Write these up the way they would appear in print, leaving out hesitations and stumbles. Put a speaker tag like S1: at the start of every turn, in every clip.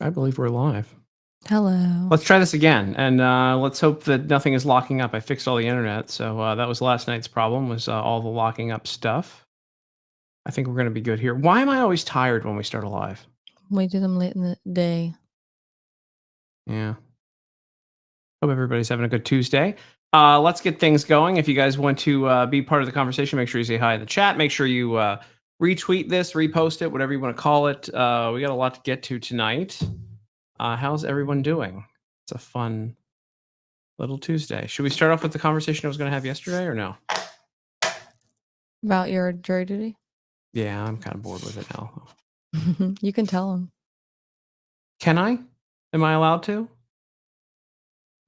S1: I believe we're live.
S2: Hello.
S1: Let's try this again, and let's hope that nothing is locking up. I fixed all the internet, so that was last night's problem, was all the locking up stuff. I think we're going to be good here. Why am I always tired when we start a live?
S2: We do them late in the day.
S1: Yeah. Hope everybody's having a good Tuesday. Let's get things going. If you guys want to be part of the conversation, make sure you say hi in the chat. Make sure you retweet this, repost it, whatever you want to call it. We got a lot to get to tonight. How's everyone doing? It's a fun little Tuesday. Should we start off with the conversation I was going to have yesterday or no?
S2: About your jury duty?
S1: Yeah, I'm kind of bored with it now.
S2: You can tell them.
S1: Can I? Am I allowed to?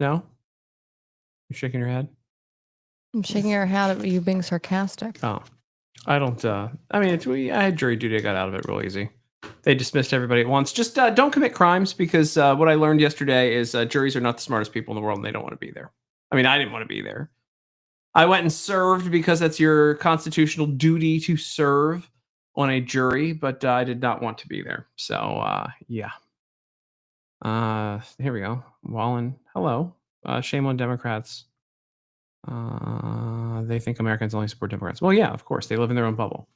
S1: No? You're shaking your head?
S2: I'm shaking your head at you being sarcastic.
S1: Oh. I don't, I mean, I had jury duty. I got out of it real easy. They dismissed everybody at once. Just don't commit crimes because what I learned yesterday is juries are not the smartest people in the world and they don't want to be there. I mean, I didn't want to be there. I went and served because that's your constitutional duty to serve on a jury, but I did not want to be there. So, yeah. Here we go. Wallen, hello. Shame on Democrats. They think Americans only support Democrats. Well, yeah, of course. They live in their own bubble.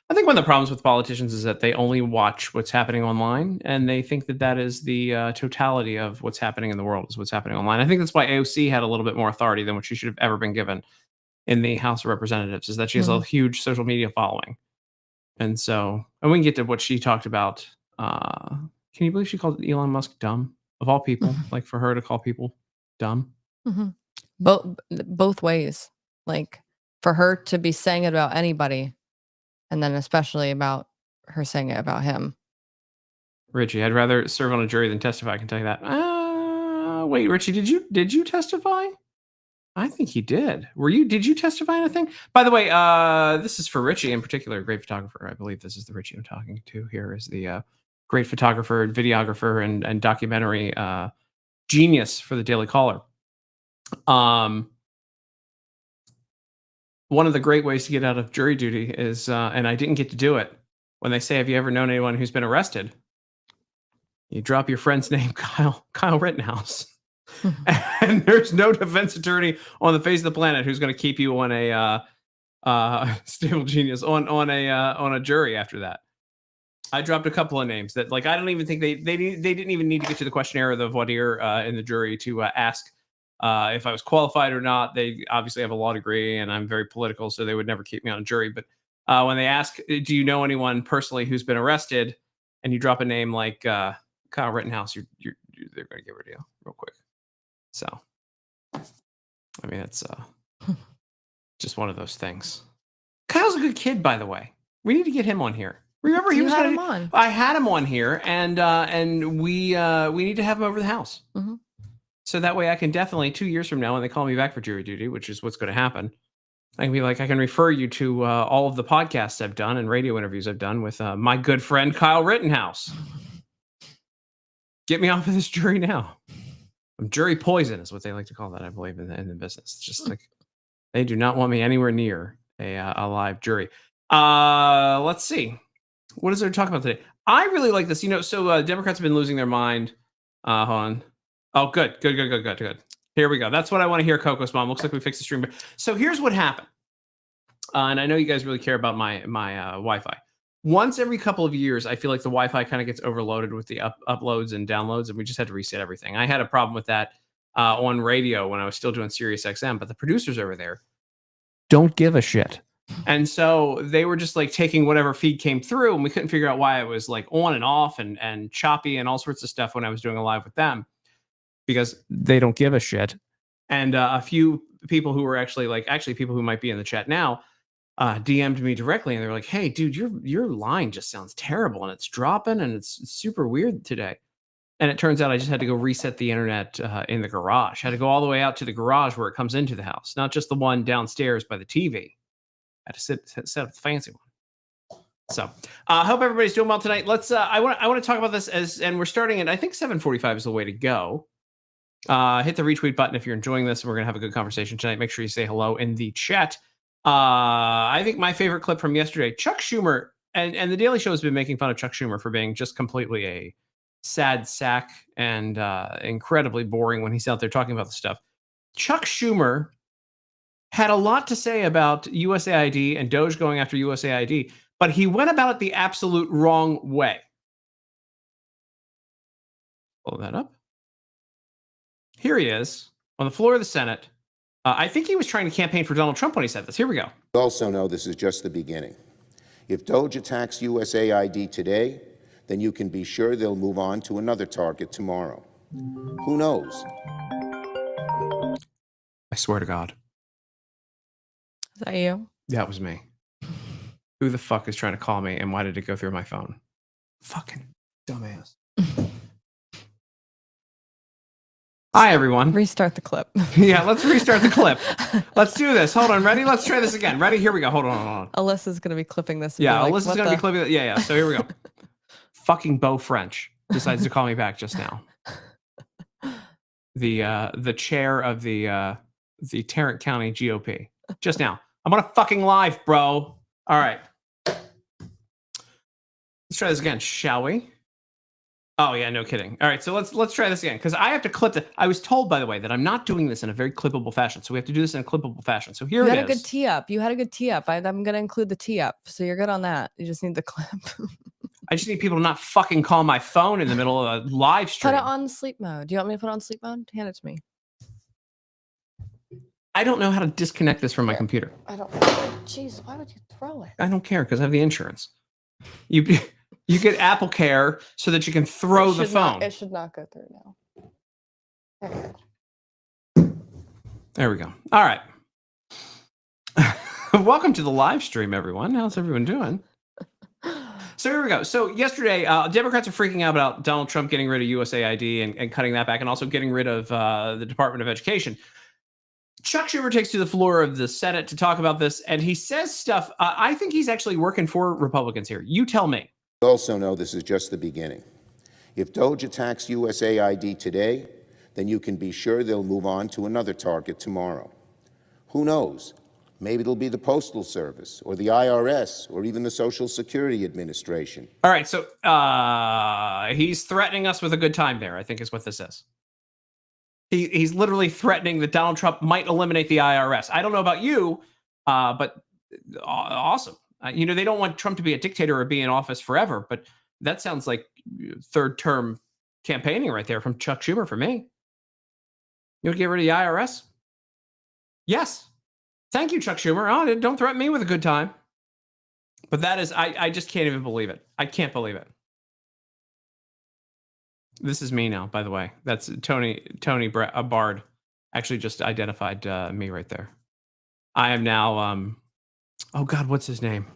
S1: I think one of the problems with politicians is that they only watch what's happening online, and they think that that is the totality of what's happening in the world is what's happening online. I think that's why AOC had a little bit more authority than what she should have ever been given in the House of Representatives, is that she has a huge social media following. And so, and we can get to what she talked about. Can you believe she called Elon Musk dumb? Of all people, like for her to call people dumb?
S2: Both ways. Like for her to be saying it about anybody, and then especially about her saying it about him.
S1: Richie, I'd rather serve on a jury than testify. I can tell you that. Wait, Richie, did you testify? I think he did. Did you testify in a thing? By the way, this is for Richie in particular, a great photographer. I believe this is the Richie I'm talking to here, is the great photographer, videographer, and documentary genius for the Daily Caller. One of the great ways to get out of jury duty is, and I didn't get to do it, when they say, have you ever known anyone who's been arrested? You drop your friend's name, Kyle Rittenhouse. And there's no defense attorney on the face of the planet who's going to keep you on a stable genius on a jury after that. I dropped a couple of names that, like, I don't even think they didn't even need to get to the questionnaire of the voir dire in the jury to ask if I was qualified or not. They obviously have a law degree, and I'm very political, so they would never keep me on a jury. But when they ask, do you know anyone personally who's been arrested, and you drop a name like Kyle Rittenhouse, they're going to get rid of you real quick. So, I mean, it's just one of those things. Kyle's a good kid, by the way. We need to get him on here. Remember, he was
S2: had him on.
S1: I had him on here, and we need to have him over the house. So that way, I can definitely 2 years from now, when they call me back for jury duty, which is what's going to happen, I can be like, I can refer you to all of the podcasts I've done and radio interviews I've done with my good friend Kyle Rittenhouse. Get me off of this jury now. Jury poison is what they like to call that, I believe, in the business. It's just like they do not want me anywhere near a live jury. Let's see. What is there to talk about today? I really like this. So Democrats have been losing their mind. Hold on. Oh, good. Here we go. That's what I want to hear, Coco's mom. Looks like we fixed the stream. So here's what happened. And I know you guys really care about my Wi-Fi. Once every couple of years, I feel like the Wi-Fi kind of gets overloaded with the uploads and downloads, and we just had to reset everything. I had a problem with that on radio when I was still doing Sirius XM, but the producers over there don't give a shit. And so they were just like taking whatever feed came through, and we couldn't figure out why it was like on and off and choppy and all sorts of stuff when I was doing a live with them, because they don't give a shit. And a few people who were actually people who might be in the chat now, DM'd me directly, and they were like, hey, dude, your line just sounds terrible, and it's dropping, and it's super weird today. And it turns out I just had to go reset the internet in the garage. I had to go all the way out to the garage where it comes into the house, not just the one downstairs by the TV. I had to set up the fancy one. So I hope everybody's doing well tonight. Let's. I want to talk about this and we're starting at, I think 7:45 is the way to go. Hit the retweet button if you're enjoying this, and we're gonna have a good conversation tonight. Make sure you say hello in the chat. I think my favorite clip from yesterday, Chuck Schumer, and the Daily Show has been making fun of Chuck Schumer for being just completely sad sack and incredibly boring when he's out there talking about the stuff. Chuck Schumer had a lot to say about USAID and Doge going after USAID, but he went about it the absolute wrong way. Pull that up. Here he is on the floor of the Senate. I think he was trying to campaign for Donald Trump when he said this. Here we go.
S3: We also know this is just the beginning. If Doge attacks USAID today, then you can be sure they'll move on to another target tomorrow. Who knows?
S1: I swear to God.
S2: Is that you?
S1: That was me. Who the fuck is trying to call me and why did it go through my phone? Fucking dumbass. Hi, everyone.
S2: Restart the clip.
S1: Yeah, let's restart the clip. Let's do this. Hold on. Ready? Let's try this again. Ready? Here we go. Hold on.
S2: Alyssa's going to be clipping this.
S1: Yeah, like, Alyssa's going to be clipping it. Yeah. So here we go. Fucking Beau French decides to call me back just now. The chair of the Tarrant County GOP. Just now. I'm on a fucking live, bro. All right. Let's try this again, shall we? Oh yeah, no kidding. All right, so let's try this again because I have to clip it. I was told, by the way, that I'm not doing this in a very clippable fashion, so we have to do this in a clippable fashion. So here it is.
S2: You had a good tee up. You had a good tee up. I'm going to include the tee up, so you're good on that. You just need the clip.
S1: I just need people to not fucking call my phone in the middle of a live stream.
S2: Put it on sleep mode. Do you want me to put it on sleep mode? Hand it to me.
S1: I don't know how to disconnect this from my computer.
S2: I don't. Jeez, why would you throw it?
S1: I don't care because I have the insurance. You get Apple Care so that you can throw the phone.
S2: It should not go through now.
S1: There we go. All right. Welcome to the live stream, everyone. How's everyone doing? So here we go. So yesterday, Democrats are freaking out about Donald Trump getting rid of USAID and cutting that back and also getting rid of the Department of Education. Chuck Schumer takes to the floor of the Senate to talk about this, and he says stuff. I think he's actually working for Republicans here. You tell me.
S3: We also know this is just the beginning. If Doge attacks USAID today, then you can be sure they'll move on to another target tomorrow. Who knows? Maybe it'll be the Postal Service or the IRS or even the Social Security Administration.
S1: All right, so he's threatening us with a good time there, I think is what this is. He's literally threatening that Donald Trump might eliminate the IRS. I don't know about you, but awesome. They don't want Trump to be a dictator or be in office forever, but that sounds like third term campaigning right there from Chuck Schumer for me. You would get rid of the IRS? Yes. Thank you, Chuck Schumer. Oh, don't threaten me with a good time. But that is, I just can't even believe it. I can't believe it. This is me now, by the way. That's Tony Bard actually just identified me right there. I am now, oh God, what's his name?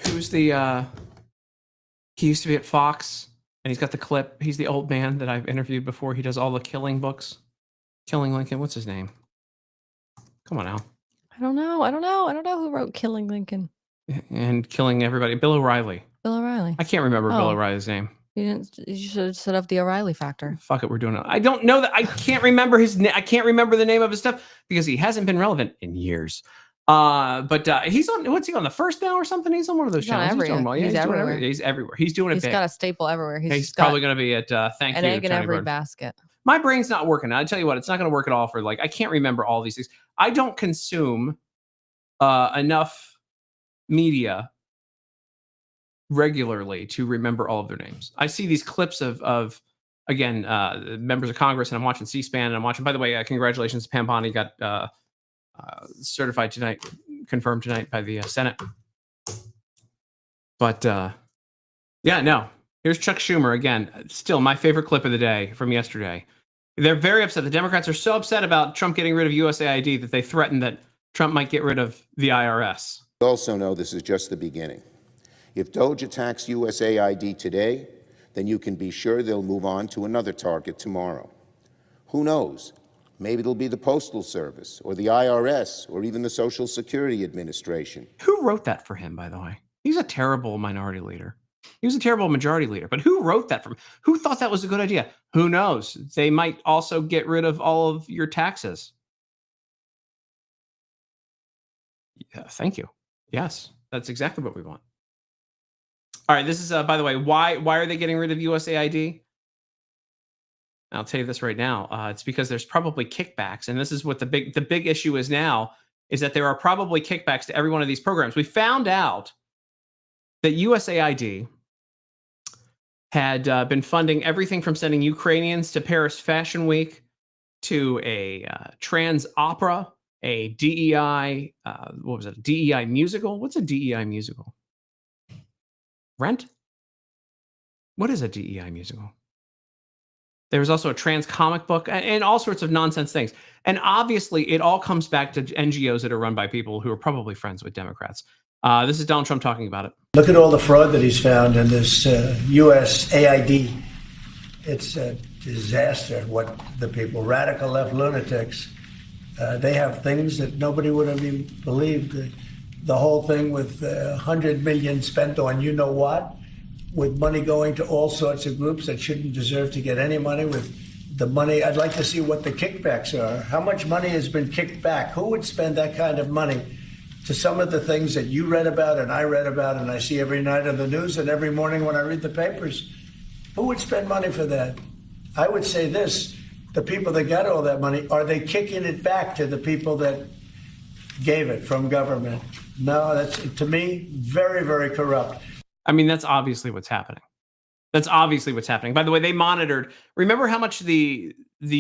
S1: Who's the, he used to be at Fox and he's got the clip. He's the old man that I've interviewed before. He does all the killing books. Killing Lincoln. What's his name? Come on now.
S2: I don't know who wrote Killing Lincoln.
S1: And killing everybody. Bill O'Reilly.
S2: Bill O'Reilly.
S1: I can't remember Bill O'Reilly's name.
S2: You should have set up the O'Reilly factor.
S1: Fuck it, we're doing it. I don't know that. I can't remember his name. I can't remember the name of his stuff because he hasn't been relevant in years. But he's on. What's he on, the First now or something? He's on one of those channels. He's doing well. Yeah, he's everywhere. He's everywhere. He's doing it.
S2: He's got a staple everywhere.
S1: He's probably going to be at. Thank
S2: an
S1: you.
S2: An egg in every
S1: Bird.
S2: basket.
S1: My brain's not working. I tell you what, it's not going to work at all for I can't remember all these things. I don't consume enough media regularly to remember all of their names. I see these clips of again, members of Congress, and I'm watching C-SPAN, and I'm watching, by the way, congratulations to Pam Bondi, got certified tonight, confirmed tonight by the Senate. But yeah, no. Here's Chuck Schumer again. Still my favorite clip of the day from yesterday. They're very upset. The Democrats are so upset about Trump getting rid of USAID that they threatened that Trump might get rid of the IRS.
S3: We also know this is just the beginning. If Doge attacks USAID today, then you can be sure they'll move on to another target tomorrow. Who knows? Maybe it'll be the Postal Service or the IRS or even the Social Security Administration.
S1: Who wrote that for him, by the way? He's a terrible minority leader. He was a terrible majority leader, but who wrote that for him? Who thought that was a good idea? Who knows? They might also get rid of all of your taxes. Yeah, thank you. Yes, that's exactly what we want. All right, this is, by the way, why are they getting rid of USAID? I'll tell you this right now. It's because there's probably kickbacks, and this is what the big issue is now, is that there are probably kickbacks to every one of these programs. We found out that USAID had been funding everything from sending Ukrainians to Paris Fashion Week to a trans opera, a DEI, what was it? A DEI musical? What's a DEI musical? Rent? What is a DEI musical? There was also a trans comic book and all sorts of nonsense things. And obviously, it all comes back to NGOs that are run by people who are probably friends with Democrats. This is Donald Trump talking about it.
S4: Look at all the fraud that he's found in this USAID. It's a disaster. What the people, radical left lunatics, they have things that nobody would have even believed. The whole thing with $100 million spent on you know what, with money going to all sorts of groups that shouldn't deserve to get any money. With the money, I'd like to see what the kickbacks are. How much money has been kicked back? Who would spend that kind of money to some of the things that you read about and I read about and I see every night on the news and every morning when I read the papers? Who would spend money for that? I would say this, the people that got all that money, are they kicking it back to the people that gave it from government? No, that's, to me, very, very corrupt.
S1: I mean, that's obviously what's happening. That's obviously what's happening. By the way, they monitored. Remember how much the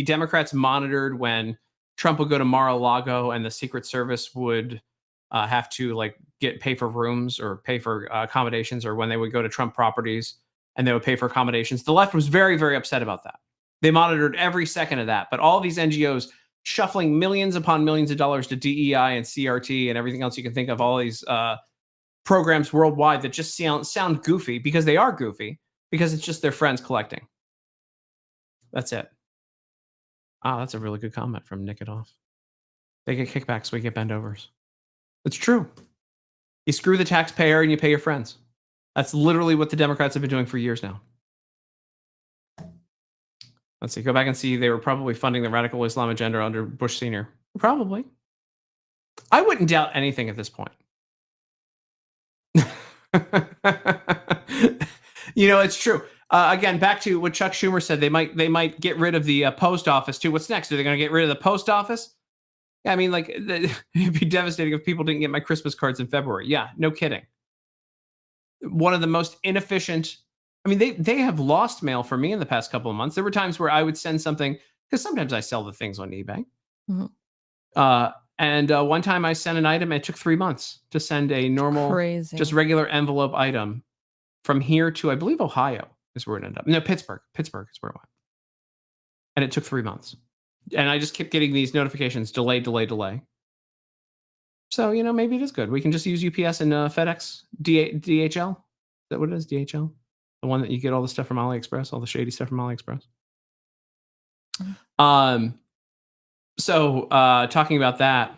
S1: Democrats monitored when Trump would go to Mar-a-Lago and the Secret Service would have to like pay for rooms or pay for accommodations, or when they would go to Trump properties and they would pay for accommodations. The left was very, very upset about that. They monitored every second of that. But all these NGOs shuffling millions upon millions of dollars to DEI and CRT and everything else you can think of, all these programs worldwide that just sound goofy, because they are goofy, because it's just their friends collecting. That's it. Ah, that's a really good comment from Nick It Off. They get kickbacks, we get bendovers. It's true. You screw the taxpayer and you pay your friends. That's literally what the Democrats have been doing for years now. Let's see, go back and see. They were probably funding the radical Islam agenda under Bush Sr. Probably. I wouldn't doubt anything at this point. You know, it's true. Again, back to what Chuck Schumer said. They might get rid of the post office too. What's next? Are they going to get rid of the post office? I mean, like, it'd be devastating if people didn't get my Christmas cards in February. Yeah, no kidding. One of the most inefficient. I mean, they have lost mail for me in the past couple of months. There were times where I would send something, because sometimes I sell the things on eBay. Mm-hmm. And one time I sent an item, and it took 3 months to send a normal, just regular envelope item from here to, I believe, Ohio is where it ended up. No, Pittsburgh. Pittsburgh is where it went. And it took 3 months. And I just kept getting these notifications, delay. So, you know, maybe it is good. We can just use UPS and FedEx, DHL. Is that what it is, DHL? The one that you get all the stuff from AliExpress, all the shady stuff from AliExpress. So talking about that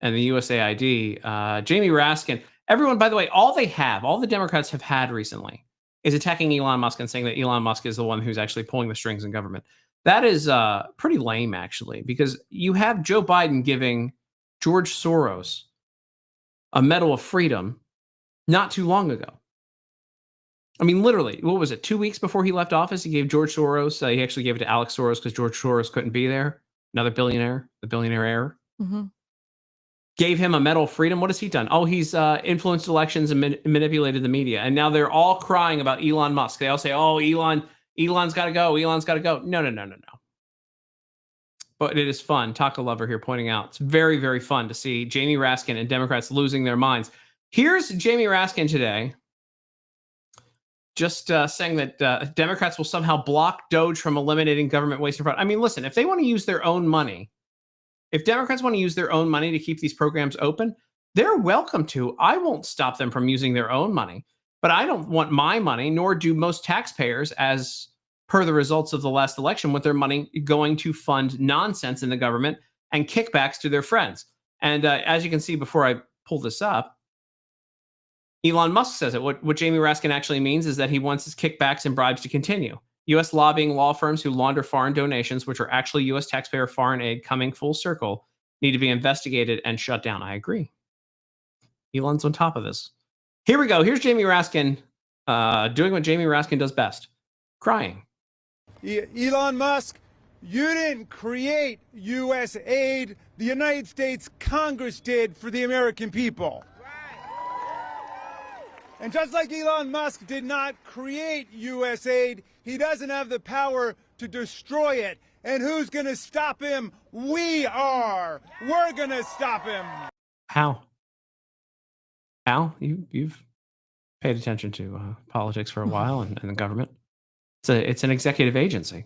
S1: and the USAID, Jamie Raskin, everyone, by the way, all the Democrats have had recently is attacking Elon Musk and saying that Elon Musk is the one who's actually pulling the strings in government. That is pretty lame, actually, because you have Joe Biden giving George Soros a Medal of Freedom not too long ago. I mean, literally, what was it? 2 weeks before he left office, he gave George Soros, he actually gave it to Alex Soros because George Soros couldn't be there. Another billionaire, the billionaire heir. Mm-hmm. Gave him a Medal of Freedom. What has he done? Oh, he's influenced elections and manipulated the media. And now they're all crying about Elon Musk. They all say, oh, Elon's got to go. Elon's got to go. No. But it is fun. Taco Lover here pointing out, it's very, very fun to see Jamie Raskin and Democrats losing their minds. Here's Jamie Raskin today, just saying that Democrats will somehow block Doge from eliminating government waste and fraud. I mean, listen, if they want to use their own money, if Democrats want to use their own money to keep these programs open, they're welcome to. I won't stop them from using their own money, but I don't want my money, nor do most taxpayers, as per the results of the last election, with their money going to fund nonsense in the government and kickbacks to their friends. And as you can see before I pull this up, Elon Musk says it. What Jamie Raskin actually means is that he wants his kickbacks and bribes to continue. U.S. lobbying law firms who launder foreign donations, which are actually U.S. taxpayer foreign aid coming full circle, need to be investigated and shut down. I agree. Elon's on top of this. Here we go. Here's Jamie Raskin doing what Jamie Raskin does best, crying.
S5: Elon Musk, you didn't create U.S. aid. The United States Congress did for the American people. And just like Elon Musk did not create U.S. aid, he doesn't have the power to destroy it. And who's going to stop him? We are. We're going to stop him.
S1: How? Al, you've paid attention to politics for a while and the government. It's an executive agency.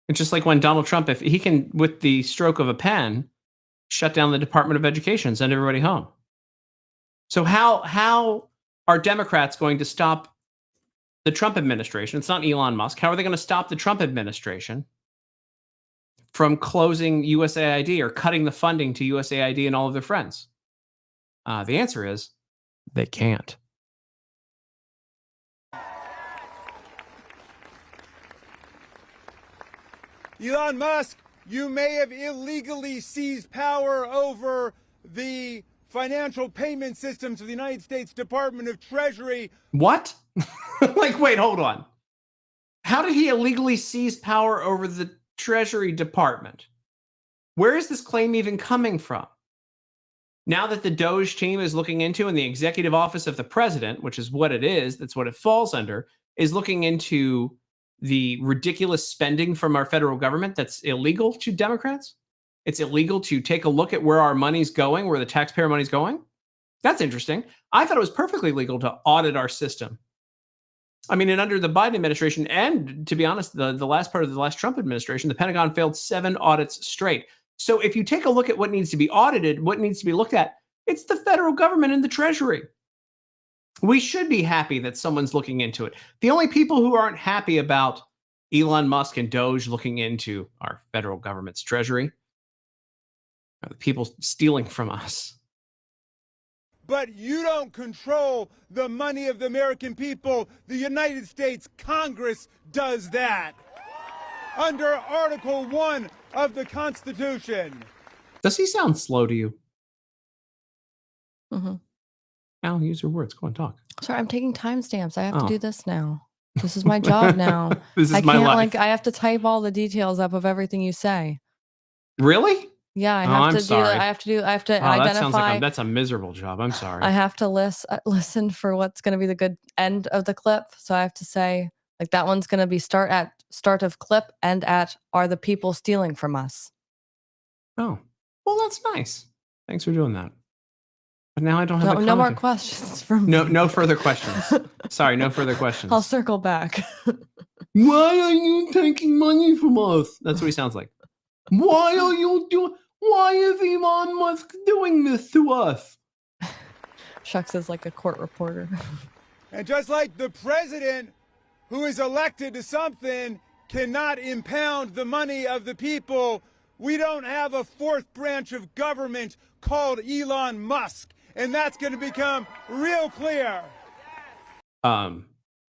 S1: It's just like when Donald Trump, if he can, with the stroke of a pen, shut down the Department of Education, send everybody home. So how are Democrats going to stop the Trump administration? It's not Elon Musk. How are they going to stop the Trump administration from closing USAID or cutting the funding to USAID and all of their friends? The answer is they can't.
S5: Elon Musk, you may have illegally seized power over the financial payment systems of the United States Department of Treasury.
S1: What? Like, wait, hold on. How did he illegally seize power over the Treasury Department? Where is this claim even coming from? Now that the Doge team is looking into, and the executive office of the president, which is what it is, that's what it falls under, is looking into the ridiculous spending from our federal government that's illegal to Democrats. It's illegal to take a look at where our money's going, where the taxpayer money's going. That's interesting. I thought it was perfectly legal to audit our system. I mean, and under the Biden administration, and to be honest, the last part of the last Trump administration, the Pentagon failed 7 audits straight. So if you take a look at what needs to be audited, what needs to be looked at, it's the federal government and the Treasury. We should be happy that someone's looking into it. The only people who aren't happy about Elon Musk and Doge looking into our federal government's treasury are the people stealing from us.
S5: But you don't control the money of the American people. The United States Congress does that. Under Article 1 of the Constitution.
S1: Does he sound slow to you?
S2: Mm-hmm.
S1: Al, use your words. Go on, talk.
S2: Sorry, I'm taking timestamps. I have to do this now. This is my job now.
S1: This is
S2: I
S1: my
S2: can't
S1: life.
S2: I have to type all the details up of everything you say.
S1: Really?
S2: Yeah, I have
S1: I'm
S2: to
S1: sorry.
S2: I have to
S1: That sounds
S2: identify.
S1: like that's a miserable job. I'm sorry.
S2: I have to listen for what's going to be the good end of the clip. So I have to say, like, that one's going to be start of clip, end at are the people stealing from us.
S1: Oh, well, that's nice. Thanks for doing that. But now I don't have
S2: No more questions from me.
S1: No further questions. Sorry, no further questions.
S2: I'll circle back.
S1: Why are you taking money from us? That's what he sounds like. Why is Elon Musk doing this to us?
S2: Shucks is like a court reporter.
S5: And just like the president who is elected to something cannot impound the money of the people, we don't have a fourth branch of government called Elon Musk. And that's going to become real clear.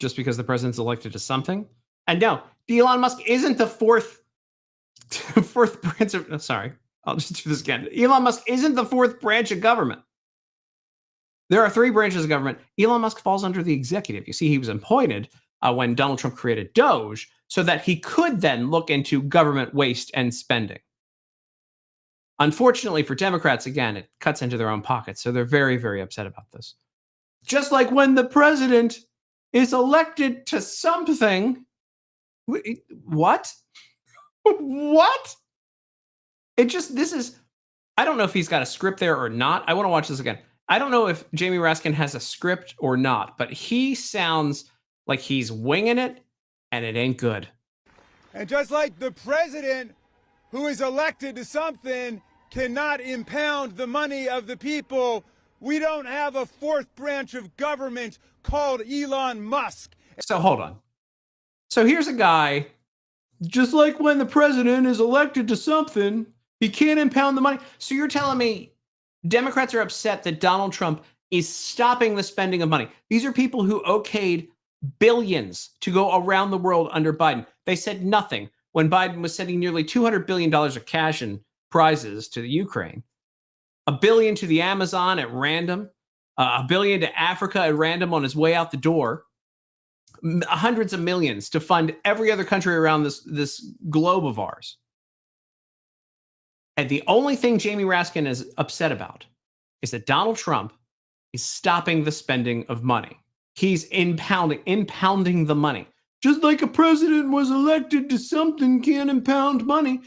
S1: Just because the president's elected to something? And no, Elon Musk isn't the fourth branch of... Sorry, I'll just do this again. Elon Musk isn't the fourth branch of government. There are 3 branches of government. Elon Musk falls under the executive. You see, he was appointed when Donald Trump created Doge so that he could then look into government waste and spending. Unfortunately for Democrats, again, it cuts into their own pockets. So they're very, very upset about this. Just like when the president is elected to something. What? What? I don't know if he's got a script there or not. I want to watch this again. I don't know if Jamie Raskin has a script or not, but he sounds like he's winging it, and it ain't good.
S5: And just like the president who is elected to something cannot impound the money of the people, we don't have a fourth branch of government called Elon Musk.
S1: So hold on. So here's a guy, just like when the president is elected to something, he can't impound the money. So you're telling me Democrats are upset that Donald Trump is stopping the spending of money. These are people who okayed billions to go around the world under Biden. They said nothing when Biden was sending nearly $200 billion of cash and prizes to the Ukraine, $1 billion to the Amazon at random, $1 billion to Africa at random on his way out the door. Hundreds of millions to fund every other country around this globe of ours. And the only thing Jamie Raskin is upset about is that Donald Trump is stopping the spending of money. He's impounding the money. Just like a president was elected to something, can't impound money.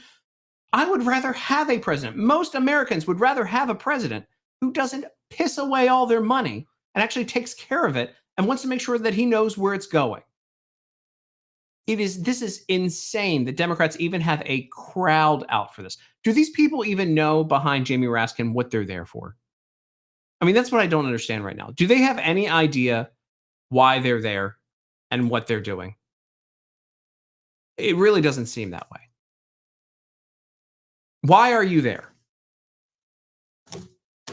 S1: I would rather have a president. Most Americans would rather have a president who doesn't piss away all their money and actually takes care of it and wants to make sure that he knows where it's going. This is insane that Democrats even have a crowd out for this. Do these people even know behind Jamie Raskin what they're there for? I mean, that's what I don't understand right now. Do they have any idea why they're there and what they're doing? It really doesn't seem that way. Why are you there?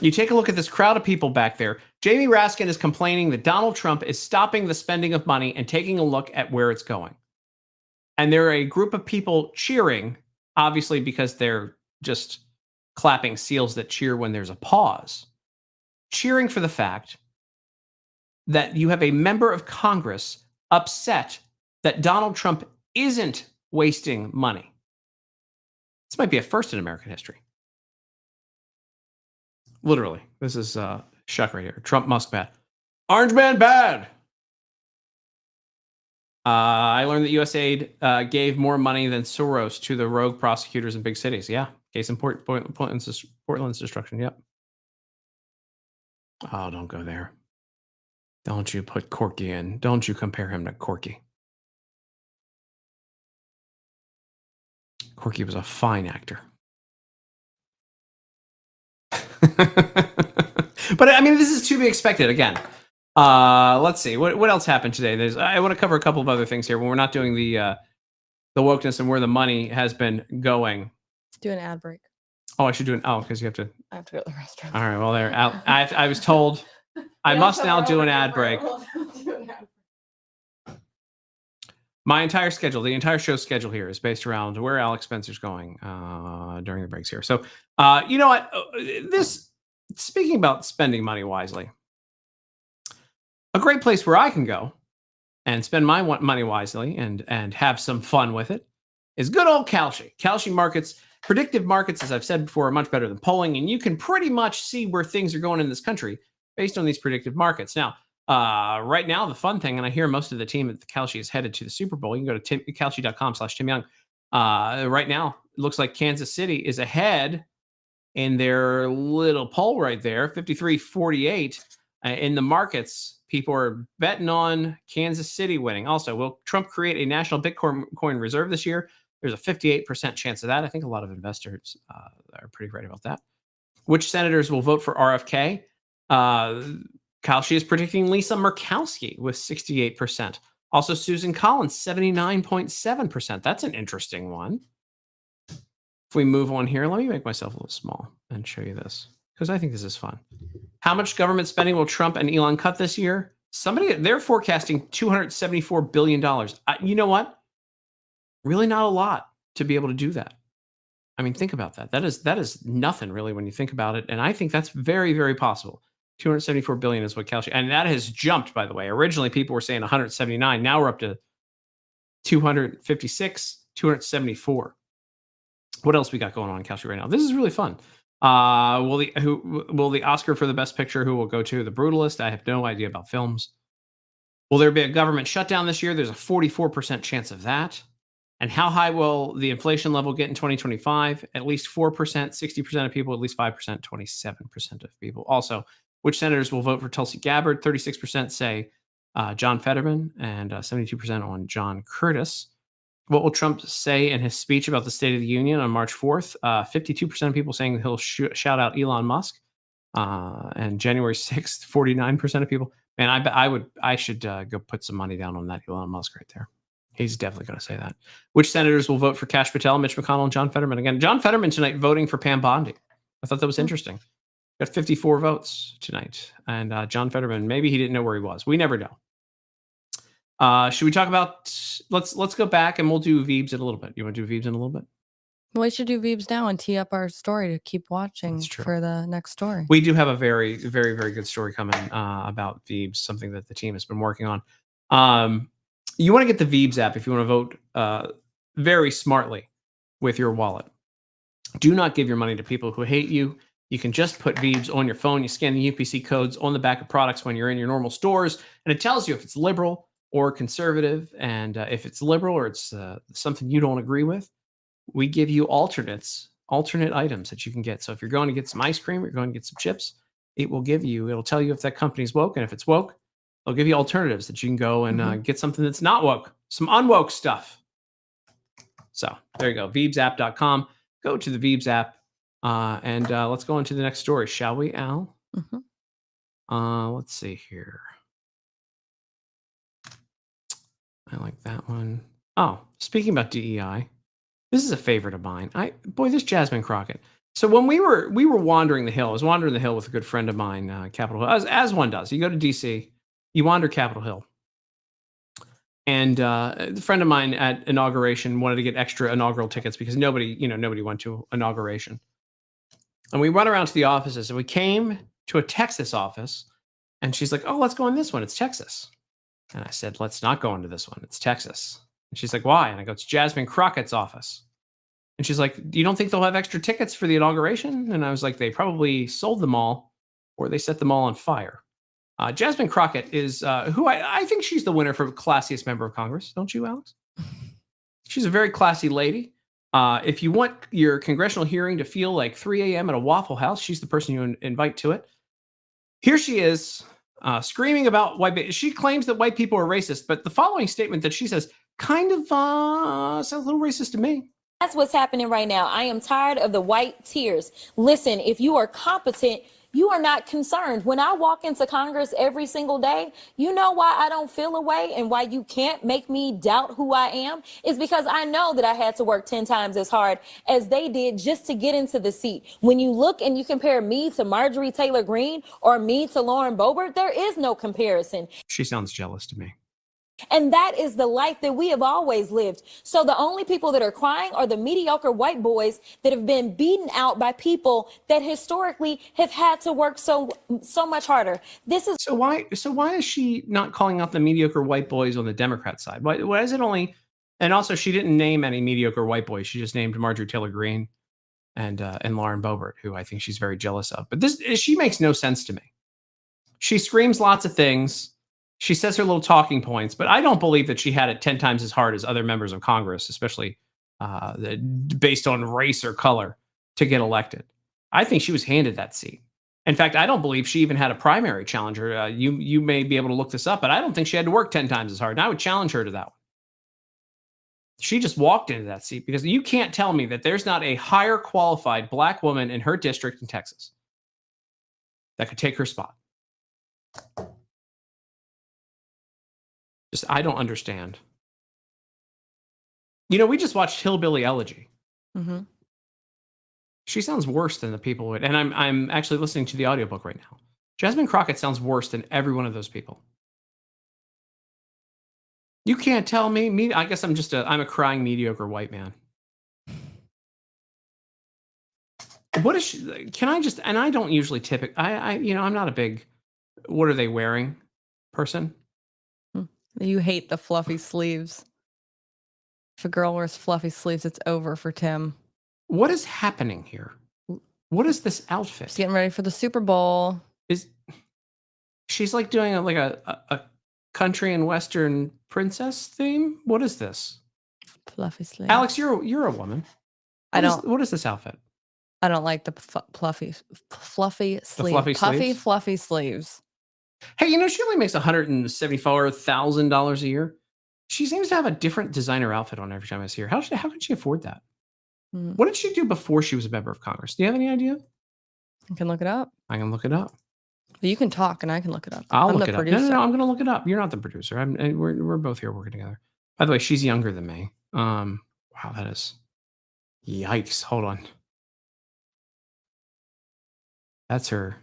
S1: You take a look at this crowd of people back there. Jamie Raskin is complaining that Donald Trump is stopping the spending of money and taking a look at where it's going. And there are a group of people cheering, obviously because they're just clapping seals that cheer when there's a pause, cheering for the fact that you have a member of Congress upset that Donald Trump isn't wasting money. This might be a first in American history. Literally, this is Shuck right here. Trump Musk bad. Orange man bad. I learned that USAID gave more money than Soros to the rogue prosecutors in big cities. Yeah, case in point, Portland's destruction. Yep. Oh, don't go there. Don't you put Corky in. Don't you compare him to Corky. Corky was a fine actor. But I mean, this is to be expected. Again, let's see what else happened today. I want to cover a couple of other things here when we're not doing the wokeness and where the money has been going.
S2: Let's do an ad break.
S1: Oh, I should do an because you have to.
S2: I have to go to the restroom.
S1: All right, well there. I was told I must now do an ad break. My entire schedule, the entire show schedule here is based around where Alex Spencer's going during the breaks here. So, you know what? Speaking about spending money wisely, a great place where I can go and spend my money wisely and have some fun with it is good old Kalshi. Kalshi markets, predictive markets, as I've said before, are much better than polling, and you can pretty much see where things are going in this country based on these predictive markets. Now, right now, the fun thing, and I hear most of the team at the Kalshi is headed to the Super Bowl. You can go to kalshi.com/Tim Young. Right now, it looks like Kansas City is ahead in their little poll right there, 53-48. In the markets, people are betting on Kansas City winning. Also, will Trump create a national Bitcoin reserve this year? There's a 58% chance of that. I think a lot of investors are pretty right about that. Which senators will vote for RFK? Kalshi is predicting Lisa Murkowski with 68%. Also, Susan Collins, 79.7%. That's an interesting one. If we move on here, let me make myself a little small and show you this because I think this is fun. How much government spending will Trump and Elon cut this year? They're forecasting $274 billion. You know what? Really not a lot to be able to do that. I mean, think about that. That is nothing really when you think about it. And I think that's very, very possible. 274 billion is what Kalshi, and that has jumped, by the way. Originally, people were saying 179. Now we're up to 256, 274. What else we got going on in Kalshi right now? This is really fun. Will the Oscar for the Best Picture? Who will go to? The Brutalist? I have no idea about films. Will there be a government shutdown this year? There's a 44% chance of that. And how high will the inflation level get in 2025? At least 4%, 60% of people, at least 5%, 27% of people. Also, which senators will vote for Tulsi Gabbard? 36% say John Fetterman and 72% on John Curtis. What will Trump say in his speech about the State of the Union on March 4th? 52% of people saying he'll shout out Elon Musk. And January 6th, 49% of people. Man, I should go put some money down on that Elon Musk right there. He's definitely going to say that. Which senators will vote for Kash Patel, Mitch McConnell, and John Fetterman? Again, John Fetterman tonight voting for Pam Bondi. I thought that was interesting. Got 54 votes tonight. And John Fetterman, maybe he didn't know where he was. We never know. Should we talk about, let's go back and we'll do Veebs in a little bit. You want to do Veebs in a little bit?
S2: Well, we should do Veebs now and tee up our story to keep watching
S1: That's true.
S2: for the next story.
S1: We do have a very, very, very good story coming about Veebs, something that the team has been working on. You want to get the Veebs app if you want to vote very smartly with your wallet. Do not give your money to people who hate you. You can just put Veebs on your phone. You scan the UPC codes on the back of products when you're in your normal stores, and it tells you if it's liberal or conservative. And if it's liberal or it's something you don't agree with, we give you alternate items that you can get. So if you're going to get some ice cream, you're going to get some chips, it'll tell you if that company's woke. And if it's woke, it'll give you alternatives that you can go and get something that's not woke, some unwoke stuff. So there you go, VeebsApp.com. Go to the Veebs app and let's go on to the next story, shall we, Al? Let's see here. I like that one. Oh, speaking about DEI, this is a favorite of mine. This Jasmine Crockett. So when we were wandering the hill, I was wandering the hill with a good friend of mine, Capitol Hill, as one does. You go to DC, you wander Capitol Hill. And a friend of mine at inauguration wanted to get extra inaugural tickets because nobody went to inauguration. And we went around to the offices and we came to a Texas office and she's like, oh, let's go in this one. It's Texas. And I said, let's not go into this one. It's Texas. And she's like, why? And I go, it's Jasmine Crockett's office. And she's like, you don't think they'll have extra tickets for the inauguration? And I was like, they probably sold them all or they set them all on fire. Jasmine Crockett is who I think she's the winner for classiest member of Congress. Don't you, Alex? She's a very classy lady. If you want your congressional hearing to feel like 3 a.m. at a Waffle House, she's the person you invite to it. Here she is screaming about white. She claims that white people are racist, but the following statement that she says kind of sounds a little racist to me.
S6: That's what's happening right now. I am tired of the white tears. Listen, if you are competent, you are not concerned. When I walk into Congress every single day, you know why I don't feel a way and why you can't make me doubt who I am is because I know that I had to work 10 times as hard as they did just to get into the seat. When you look and you compare me to Marjorie Taylor Greene or me to Lauren Boebert, there is no comparison.
S1: She sounds jealous to me.
S6: And that is the life that we have always lived. So the only people that are crying are the mediocre white boys that have been beaten out by people that historically have had to work so much harder. This is
S1: so why is she not calling out the mediocre white boys on the Democrat side? Why is it only? And also, she didn't name any mediocre white boys. She just named Marjorie Taylor Greene and Lauren Boebert, who I think she's very jealous of. But she makes no sense to me. She screams lots of things. She says her little talking points, but I don't believe that she had it 10 times as hard as other members of Congress, especially based on race or color, to get elected. I think she was handed that seat. In fact, I don't believe she even had a primary challenger. You may be able to look this up, but I don't think she had to work 10 times as hard. And I would challenge her to that one. She just walked into that seat because you can't tell me that there's not a higher qualified black woman in her district in Texas that could take her spot. I don't understand. We just watched Hillbilly Elegy.
S2: Mm-hmm.
S1: She sounds worse than the people would. And I'm actually listening to the audiobook right now. Jasmine Crockett sounds worse than every one of those people. You can't tell me. I guess I'm a crying mediocre white man. What is she? Can I just? And I don't usually I'm not a big. What are they wearing? Person.
S2: You hate the fluffy sleeves. If a girl wears fluffy sleeves, it's over for Tim.
S1: What is happening here? What is this outfit?
S2: She's getting ready for the Super Bowl.
S1: She's like doing a country and western princess theme? What is this?
S2: Fluffy sleeves.
S1: Alex, you're a woman. What is this outfit?
S2: I don't like the fluffy sleeves. Fluffy sleeves.
S1: Hey, she only makes $174,000 a year. She seems to have a different designer outfit on every time I see her. How can she afford that? What did she do before she was a member of Congress? Do you have any idea?
S2: I can look it up.
S1: I can look it up.
S2: But you can talk and I can look it up.
S1: I'm look it up. No, I'm going to look it up. You're not the producer. We're both here working together. By the way, she's younger than me. Wow, that is... Yikes. Hold on. That's her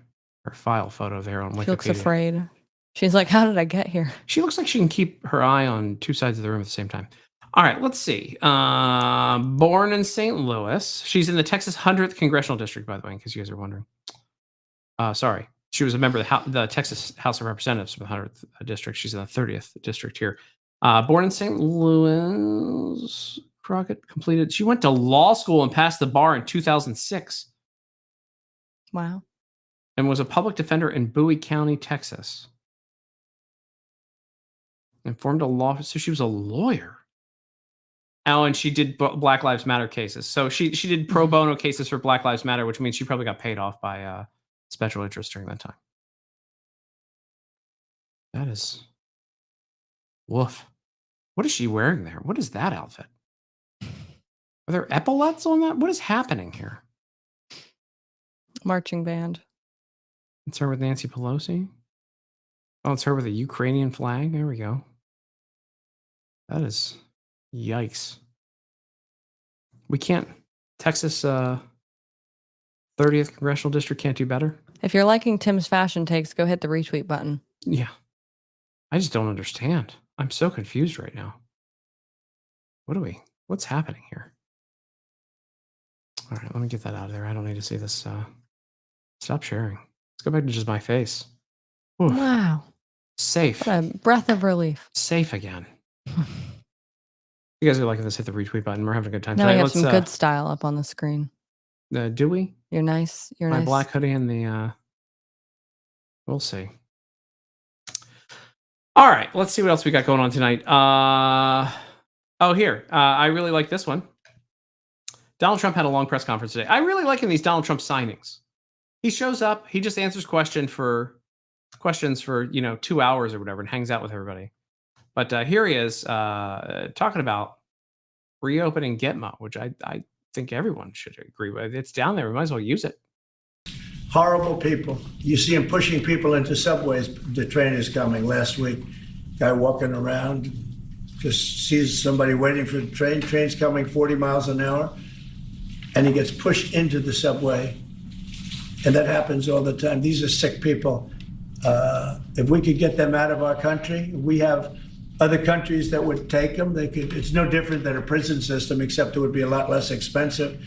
S1: file photo there on Wikipedia.
S2: She looks afraid. She's like, how did I get here?
S1: She looks like she can keep her eye on two sides of the room at the same time. All right, let's see. Born in St. Louis. She's in the Texas 100th Congressional District, by the way, in case you guys are wondering. Sorry. She was a member of the Texas House of Representatives from the 100th District. She's in the 30th District here. Born in St. Louis, Crockett completed. She went to law school and passed the bar in 2006.
S2: Wow.
S1: And was a public defender in Bowie County, Texas. And formed a law. So she was a lawyer. Oh, and she did Black Lives Matter cases. So she did pro bono cases for Black Lives Matter, which means she probably got paid off by special interest during that time. That is woof. What is she wearing there? What is that outfit? Are there epaulets on that? What is happening here?
S2: Marching band.
S1: It's her with Nancy Pelosi. Oh, it's her with a Ukrainian flag. There we go. That is yikes. We can't. Texas 30th Congressional District can't do better.
S2: If you're liking Tim's fashion takes, go hit the retweet button.
S1: Yeah. I just don't understand. I'm so confused right now. What's happening here? All right, let me get that out of there. I don't need to see this. Stop sharing. Let's go back to just my face. Oof.
S2: Wow.
S1: Safe.
S2: What a breath of relief.
S1: Safe again. You guys are liking this, hit the retweet button. We're having a good time
S2: Now
S1: tonight.
S2: we have some good style up on the screen.
S1: Do we?
S2: You're nice. You're
S1: My
S2: nice.
S1: black hoodie and the we'll see. All right, let's see what else we got going on tonight. Here. I really like this one. Donald Trump had a long press conference today. I really like these Donald Trump signings. He shows up, he just answers questions for 2 hours or whatever and hangs out with everybody. But here he is talking about reopening Gitmo, which I think everyone should agree with. It's down there. We might as well use it.
S4: Horrible people. You see them pushing people into subways. The train is coming. Last week, guy walking around, just sees somebody waiting for the train. Train's coming 40 miles an hour, and he gets pushed into the subway. And that happens all the time. These are sick people. If we could get them out of our country, we have other countries that would take them. It's no different than a prison system, except it would be a lot less expensive,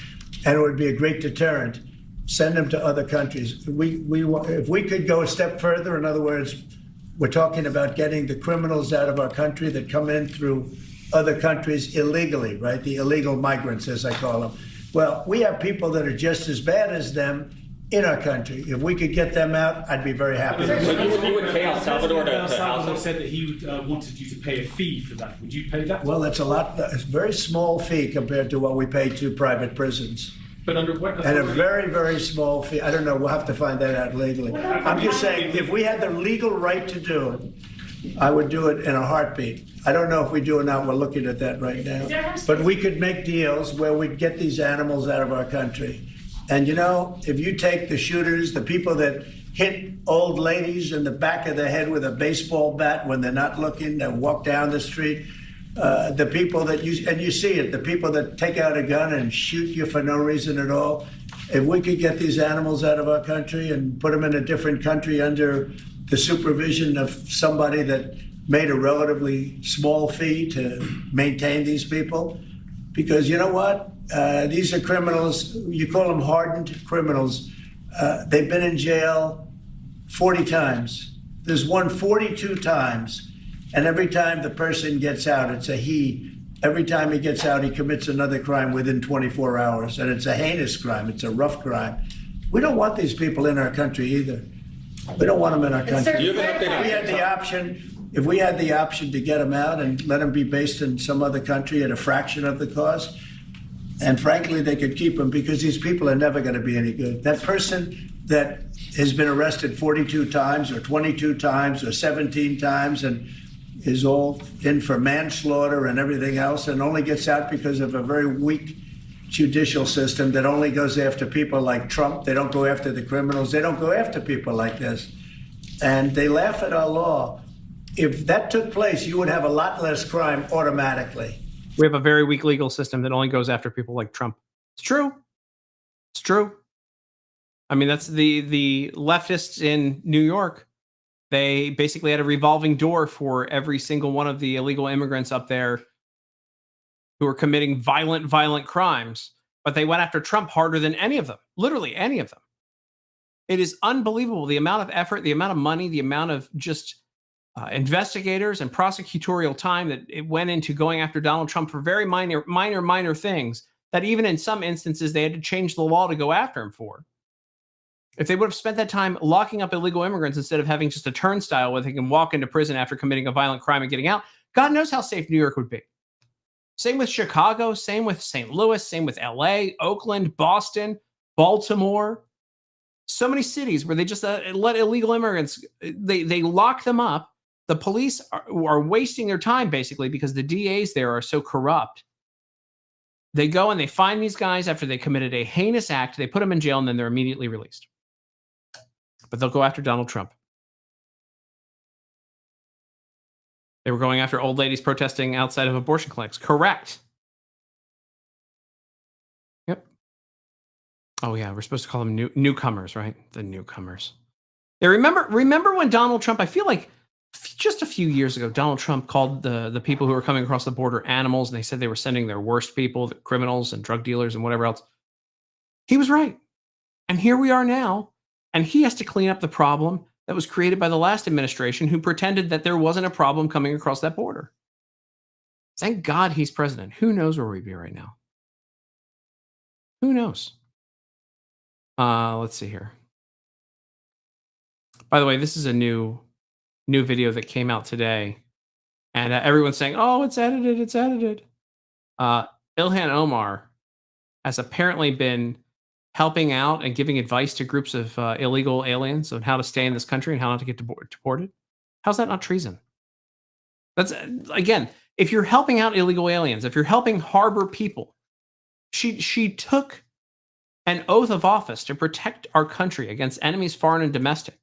S4: and it would be a great deterrent. Send them to other countries. If we could go a step further, in other words, we're talking about getting the criminals out of our country that come in through other countries illegally, right? The illegal migrants, as I call them. Well, we have people that are just as bad as them in our country. If we could get them out, I'd be very happy.
S7: So you would pay El Salvador to
S8: El Salvador
S7: house
S8: said that he wanted you to pay a fee for that. Would you pay that?
S4: Well, it's a very small fee compared to what we pay to private prisons.
S8: But under what
S4: And a very, very small fee. I don't know. We'll have to find that out legally. I'm just saying, if we had the legal right to do it, I would do it in a heartbeat. I don't know if we do or not. We're looking at that right now. But we could make deals where we'd get these animals out of our country. And if you take the shooters, the people that hit old ladies in the back of the head with a baseball bat when they're not looking and walk down the street, the people that you see it, the people that take out a gun and shoot you for no reason at all. If we could get these animals out of our country and put them in a different country under the supervision of somebody that made a relatively small fee to maintain these people, because you know what? These are criminals. You call them hardened criminals. They've been in jail 40 times. There's one 42 times. And every time the person gets out, it's a he. Every time he gets out, he commits another crime within 24 hours. And it's a heinous crime. It's a rough crime. We don't want these people in our country either. We don't want them in our country. If we had the option to get them out and let them be based in some other country at a fraction of the cost, and frankly, they could keep them because these people are never going to be any good. That person that has been arrested 42 times or 22 times or 17 times and is all in for manslaughter and everything else and only gets out because of a very weak judicial system that only goes after people like Trump. They don't go after the criminals. They don't go after people like this. And they laugh at our law. If that took place, you would have a lot less crime automatically.
S1: We have a very weak legal system that only goes after people like Trump. It's true. It's true. I mean, that's the leftists in New York. They basically had a revolving door for every single one of the illegal immigrants up there who were committing violent crimes, but they went after Trump harder than any of them, literally any of them. It is unbelievable the amount of effort, the amount of money, the amount of just investigators and prosecutorial time that it went into going after Donald Trump for very minor things that even in some instances they had to change the law to go after him for. If they would have spent that time locking up illegal immigrants instead of having just a turnstile where they can walk into prison after committing a violent crime and getting out, God knows how safe New York would be. Same with Chicago, same with St. Louis, same with LA, Oakland, Boston, Baltimore. So many cities where they just let illegal immigrants, they lock them up. The police are wasting their time basically because the DAs there are so corrupt. They go and they find these guys after they committed a heinous act. They put them in jail and then they're immediately released. But they'll go after Donald Trump. They were going after old ladies protesting outside of abortion clinics. Correct. Yep. Oh yeah, we're supposed to call them newcomers, right? The newcomers. Yeah, remember when Donald Trump, I feel like just a few years ago, Donald Trump called the people who were coming across the border animals, and they said they were sending their worst people, the criminals and drug dealers and whatever else. He was right. And here we are now, and he has to clean up the problem that was created by the last administration who pretended that there wasn't a problem coming across that border. Thank God he's president. Who knows where we'd be right now? Who knows? Let's see here. By the way, this is a new video that came out today, and everyone's saying, "Oh, it's edited. It's edited." Ilhan Omar has apparently been helping out and giving advice to groups of illegal aliens on how to stay in this country and how not to get deported. How's that not treason? That's again, if you're helping out illegal aliens, if you're helping harbor people, she took an oath of office to protect our country against enemies, foreign and domestic.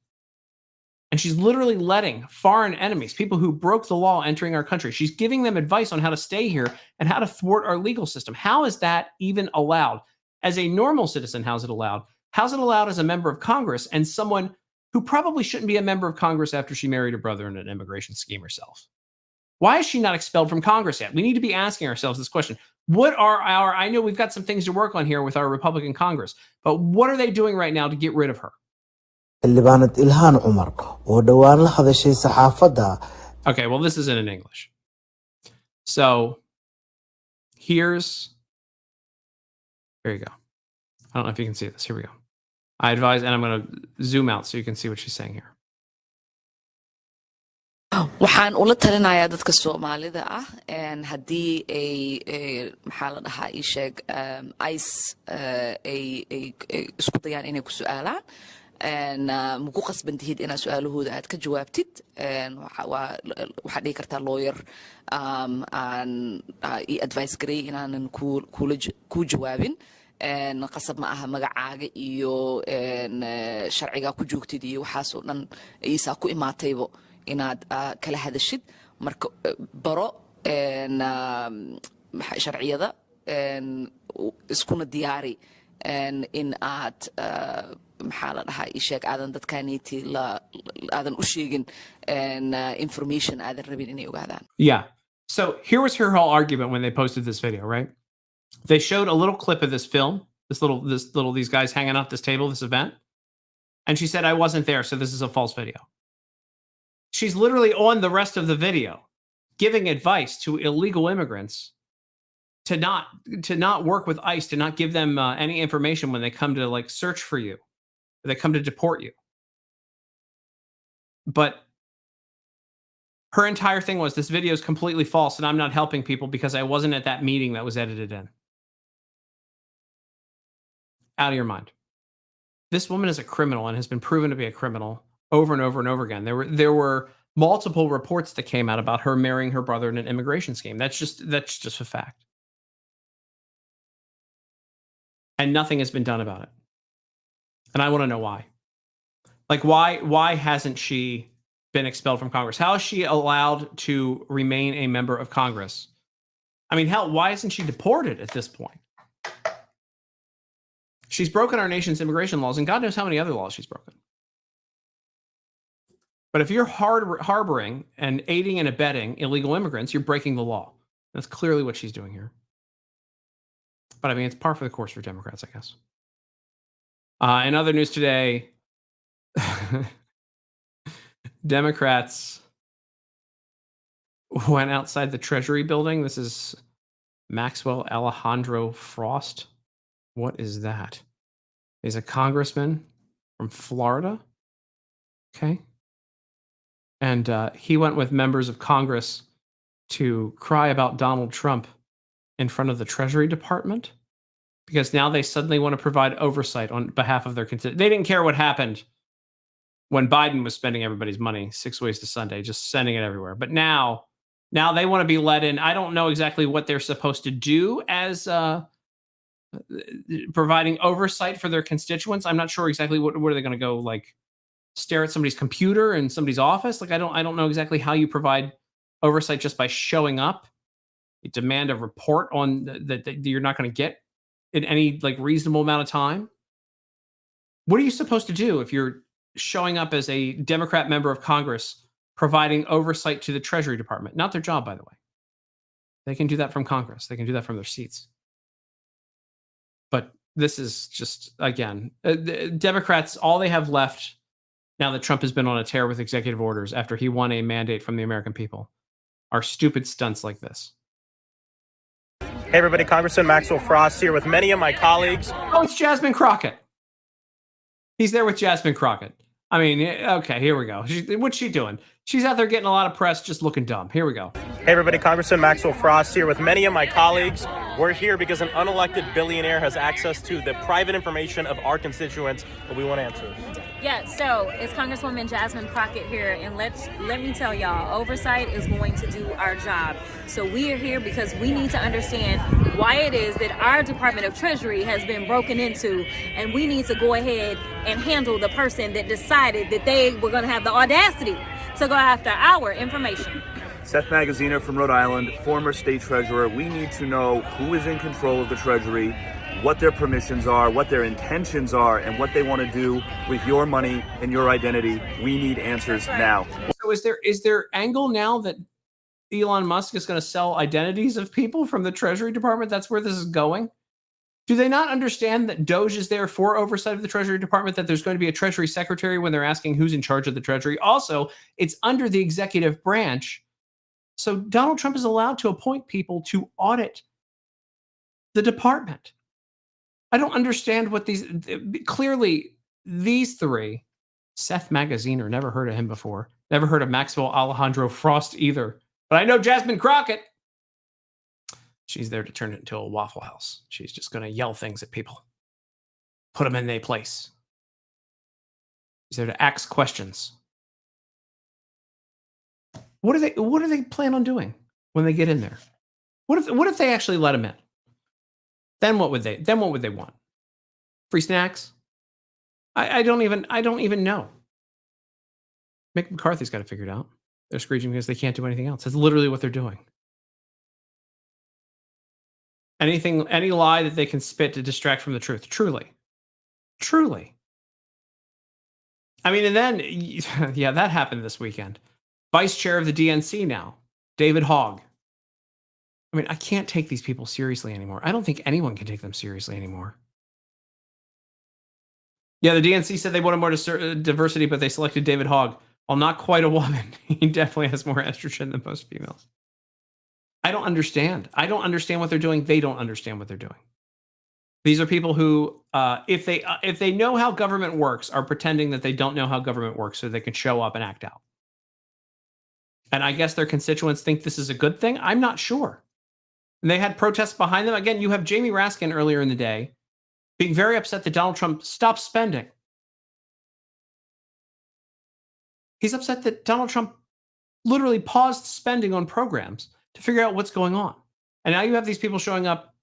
S1: And she's literally letting foreign enemies, people who broke the law entering our country, she's giving them advice on how to stay here and how to thwart our legal system. How is that even allowed? As a normal citizen, how's it allowed? How's it allowed as a member of Congress and someone who probably shouldn't be a member of Congress after she married her brother in an immigration scheme herself? Why is she not expelled from Congress yet? We need to be asking ourselves this question. What are I know we've got some things to work on here with our Republican Congress, but what are they doing right now to get rid of her?
S9: Okay,
S1: well, this isn't in English. So here you go. I don't know if you can see this. Here we go. I advise, and I'm going to zoom out so you can see what she's saying here.
S10: waxaan ula talinayaa dadka Soomaalida ah haddii ay maxaa la dhahaa ii sheeg ice ay isku dayaan inay ku su'aalaan muku qasban tihid inaad su'aalahooda aad ka jawaabtid waxaad dhihi kartaa lawyer aan ii advice garay inaanan ku jawaabin qasab ma aha magacaaga iyo sharciga ku joogtid iyo waxaas oo dhan iisaa ku imaataybo inaad kala hadashid marka baro sharciyada iskuna diyaari in aad maxaa la dhahaa ii sheeg aadan dadkaaniiti aadan u sheegin information aadan rabin inay ogaadaan.
S1: Yeah. So here was her whole argument when they posted this video, right? They showed a little clip of this film, these guys hanging out at this table, this event. And she said, I wasn't there, so this is a false video. She's literally on the rest of the video giving advice to illegal immigrants to not work with ICE, to not give them any information when they come to like search for you, they come to deport you. But her entire thing was, this video is completely false and I'm not helping people because I wasn't at that meeting that was edited in. Out of your mind. This woman is a criminal and has been proven to be a criminal over and over and over again. There were multiple reports that came out about her marrying her brother in an immigration scheme. That's just a fact. And nothing has been done about it. And I want to know why. Like, why hasn't she been expelled from Congress? How is she allowed to remain a member of Congress? I mean, hell, why isn't she deported at this point? She's broken our nation's immigration laws, and God knows how many other laws she's broken. But if you're harboring and aiding and abetting illegal immigrants, you're breaking the law. That's clearly what she's doing here. But I mean, it's par for the course for Democrats, I guess. In other news today, Democrats went outside the Treasury building. This is Maxwell Alejandro Frost. What is that? He's a congressman from Florida. Okay. And he went with members of Congress to cry about Donald Trump in front of the Treasury Department, because now they suddenly want to provide oversight on behalf of their constituents. They didn't care what happened when Biden was spending everybody's money 6 ways to Sunday, just sending it everywhere. But now they want to be let in. I don't know exactly what they're supposed to do as providing oversight for their constituents. I'm not sure exactly what are they going to go, like, stare at somebody's computer in somebody's office. Like, I don't know exactly how you provide oversight just by showing up. You demand a report on that you're not going to get in any like reasonable amount of time. What are you supposed to do if you're showing up as a Democrat member of Congress providing oversight to the Treasury Department? Not their job, by the way. They can do that from Congress. They can do that from their seats. But this is just, again, Democrats, all they have left now that Trump has been on a tear with executive orders after he won a mandate from the American people are stupid stunts like this.
S9: Hey everybody, Congressman Maxwell Frost here with many of my colleagues.
S1: Oh, it's Jasmine Crockett. He's there with Jasmine Crockett. I mean, okay, here we go. What's she doing? She's out there getting a lot of press just looking dumb. Here we go.
S9: Hey everybody, Congressman Maxwell Frost here with many of my colleagues. We're here because an unelected billionaire has access to the private information of our constituents, and we want answers.
S6: Yeah, so it's Congresswoman Jasmine Crockett here, and let me tell y'all, oversight is going to do our job. So we are here because we need to understand why it is that our Department of Treasury has been broken into, and we need to go ahead and handle the person that decided that they were going to have the audacity to go after our information.
S11: Seth Magaziner from Rhode Island, former state treasurer. We need to know who is in control of the Treasury, what their permissions are, what their intentions are, and what they want to do with your money and your identity. We need answers now.
S1: So is there angle now that Elon Musk is going to sell identities of people from the Treasury Department? That's where this is going? Do they not understand that Doge is there for oversight of the Treasury Department, that there's going to be a Treasury Secretary when they're asking who's in charge of the Treasury? Also, it's under the executive branch. So Donald Trump is allowed to appoint people to audit the department. I don't understand what clearly these three, Seth Magaziner, never heard of him before. Never heard of Maxwell Alejandro Frost either. But I know Jasmine Crockett. She's there to turn it into a Waffle House. She's just going to yell things at people. Put them in their place. She's there to ask questions. What do they plan on doing when they get in there? What if they actually let him in? Then what would they want? Free snacks? I don't even know. Mick McCarthy's got it figured out. They're screeching because they can't do anything else. That's literally what they're doing. Any lie that they can spit to distract from the truth. Truly. I mean, and then, yeah, that happened this weekend. Vice chair of the DNC now, David Hogg. I mean, I can't take these people seriously anymore. I don't think anyone can take them seriously anymore. Yeah, the DNC said they wanted more diversity, but they selected David Hogg. Well, not quite a woman. He definitely has more estrogen than most females. I don't understand. I don't understand what they're doing. They don't understand what they're doing. These are people who, if they know how government works, are pretending that they don't know how government works so they can show up and act out. And I guess their constituents think this is a good thing. I'm not sure. And they had protests behind them. Again, you have Jamie Raskin earlier in the day being very upset that Donald Trump stopped spending. He's upset that Donald Trump literally paused spending on programs to figure out what's going on. And now you have these people showing up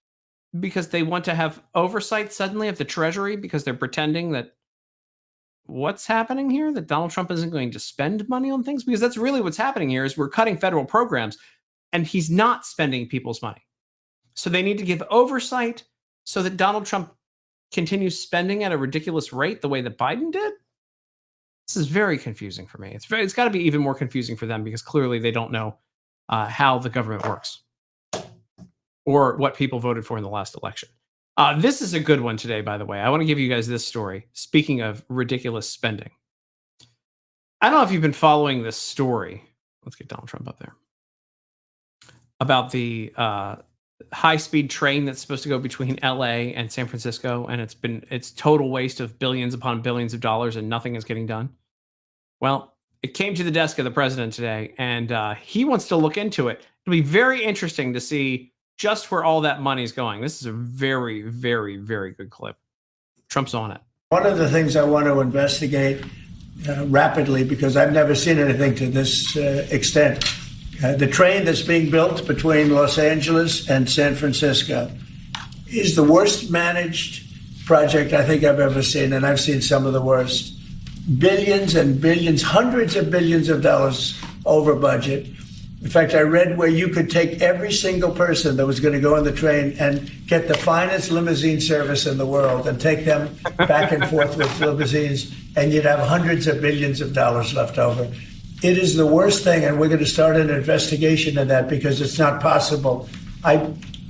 S1: because they want to have oversight suddenly of the Treasury because they're pretending that what's happening here, that Donald Trump isn't going to spend money on things, because that's really what's happening here is we're cutting federal programs and he's not spending people's money. So they need to give oversight so that Donald Trump continues spending at a ridiculous rate the way that Biden did. This is very confusing for me. It's got to be even more confusing for them because clearly they don't know how the government works or what people voted for in the last election. This is a good one today, by the way. I want to give you guys this story. Speaking of ridiculous spending, I don't know if you've been following this story. Let's get Donald Trump up there. About the high-speed train that's supposed to go between LA and San Francisco, and it's total waste of billions upon billions of dollars, and nothing is getting done. Well, it came to the desk of the president today, and he wants to look into it. It'll be very interesting to see just where all that money is going. This is a very, very, very good clip. Trump's on it.
S4: One of the things I want to investigate rapidly, because I've never seen anything to this extent, the train that's being built between Los Angeles and San Francisco is the worst managed project I think I've ever seen, and I've seen some of the worst. Billions and billions, hundreds of billions of dollars over budget. In fact, I read where you could take every single person that was going to go on the train and get the finest limousine service in the world and take them back and forth with limousines, and you'd have hundreds of billions of dollars left over. It is the worst thing, and we're going to start an investigation of that because it's not possible. I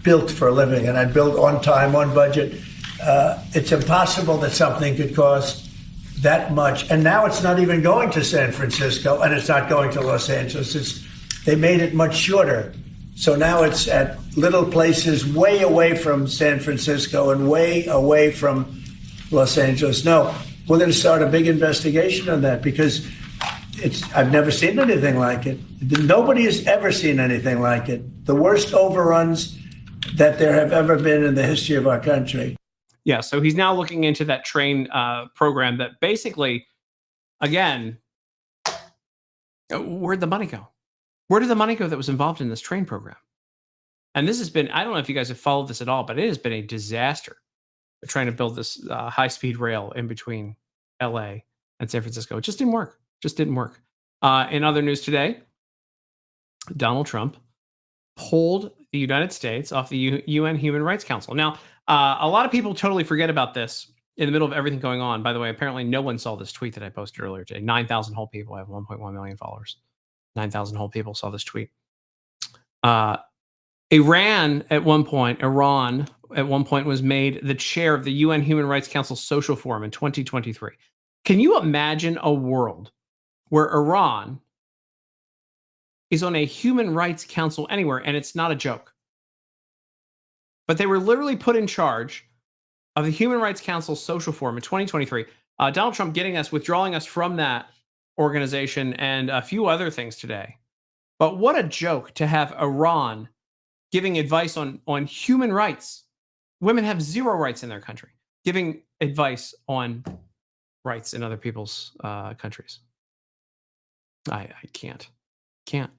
S4: built for a living, and I built on time, on budget. It's impossible that something could cost that much. And now it's not even going to San Francisco, and it's not going to Los Angeles. They made it much shorter. So now it's at little places way away from San Francisco and way away from Los Angeles. No, we're going to start a big investigation on that because I've never seen anything like it. Nobody has ever seen anything like it. The worst overruns that there have ever been in the history of our country.
S1: Yeah, so he's now looking into that train program that basically, again, where'd the money go? Where did the money go that was involved in this train program? And this has been, I don't know if you guys have followed this at all, but it has been a disaster. They're trying to build this high-speed rail in between LA and San Francisco. It just didn't work. Just didn't work. In other news today, Donald Trump pulled the United States off the UN Human Rights Council. Now, a lot of people totally forget about this in the middle of everything going on. By the way, apparently no one saw this tweet that I posted earlier today. 9,000 whole people. I have 1.1 million followers. 9,000 whole people saw this tweet. Iran at one point was made the chair of the UN Human Rights Council Social Forum in 2023. Can you imagine a world where Iran is on a Human Rights Council anywhere, and it's not a joke? But they were literally put in charge of the Human Rights Council Social Forum in 2023. Donald Trump withdrawing us from that organization and a few other things today. But what a joke to have Iran giving advice on human rights. Women have zero rights in their country, giving advice on rights in other people's countries. I can't. All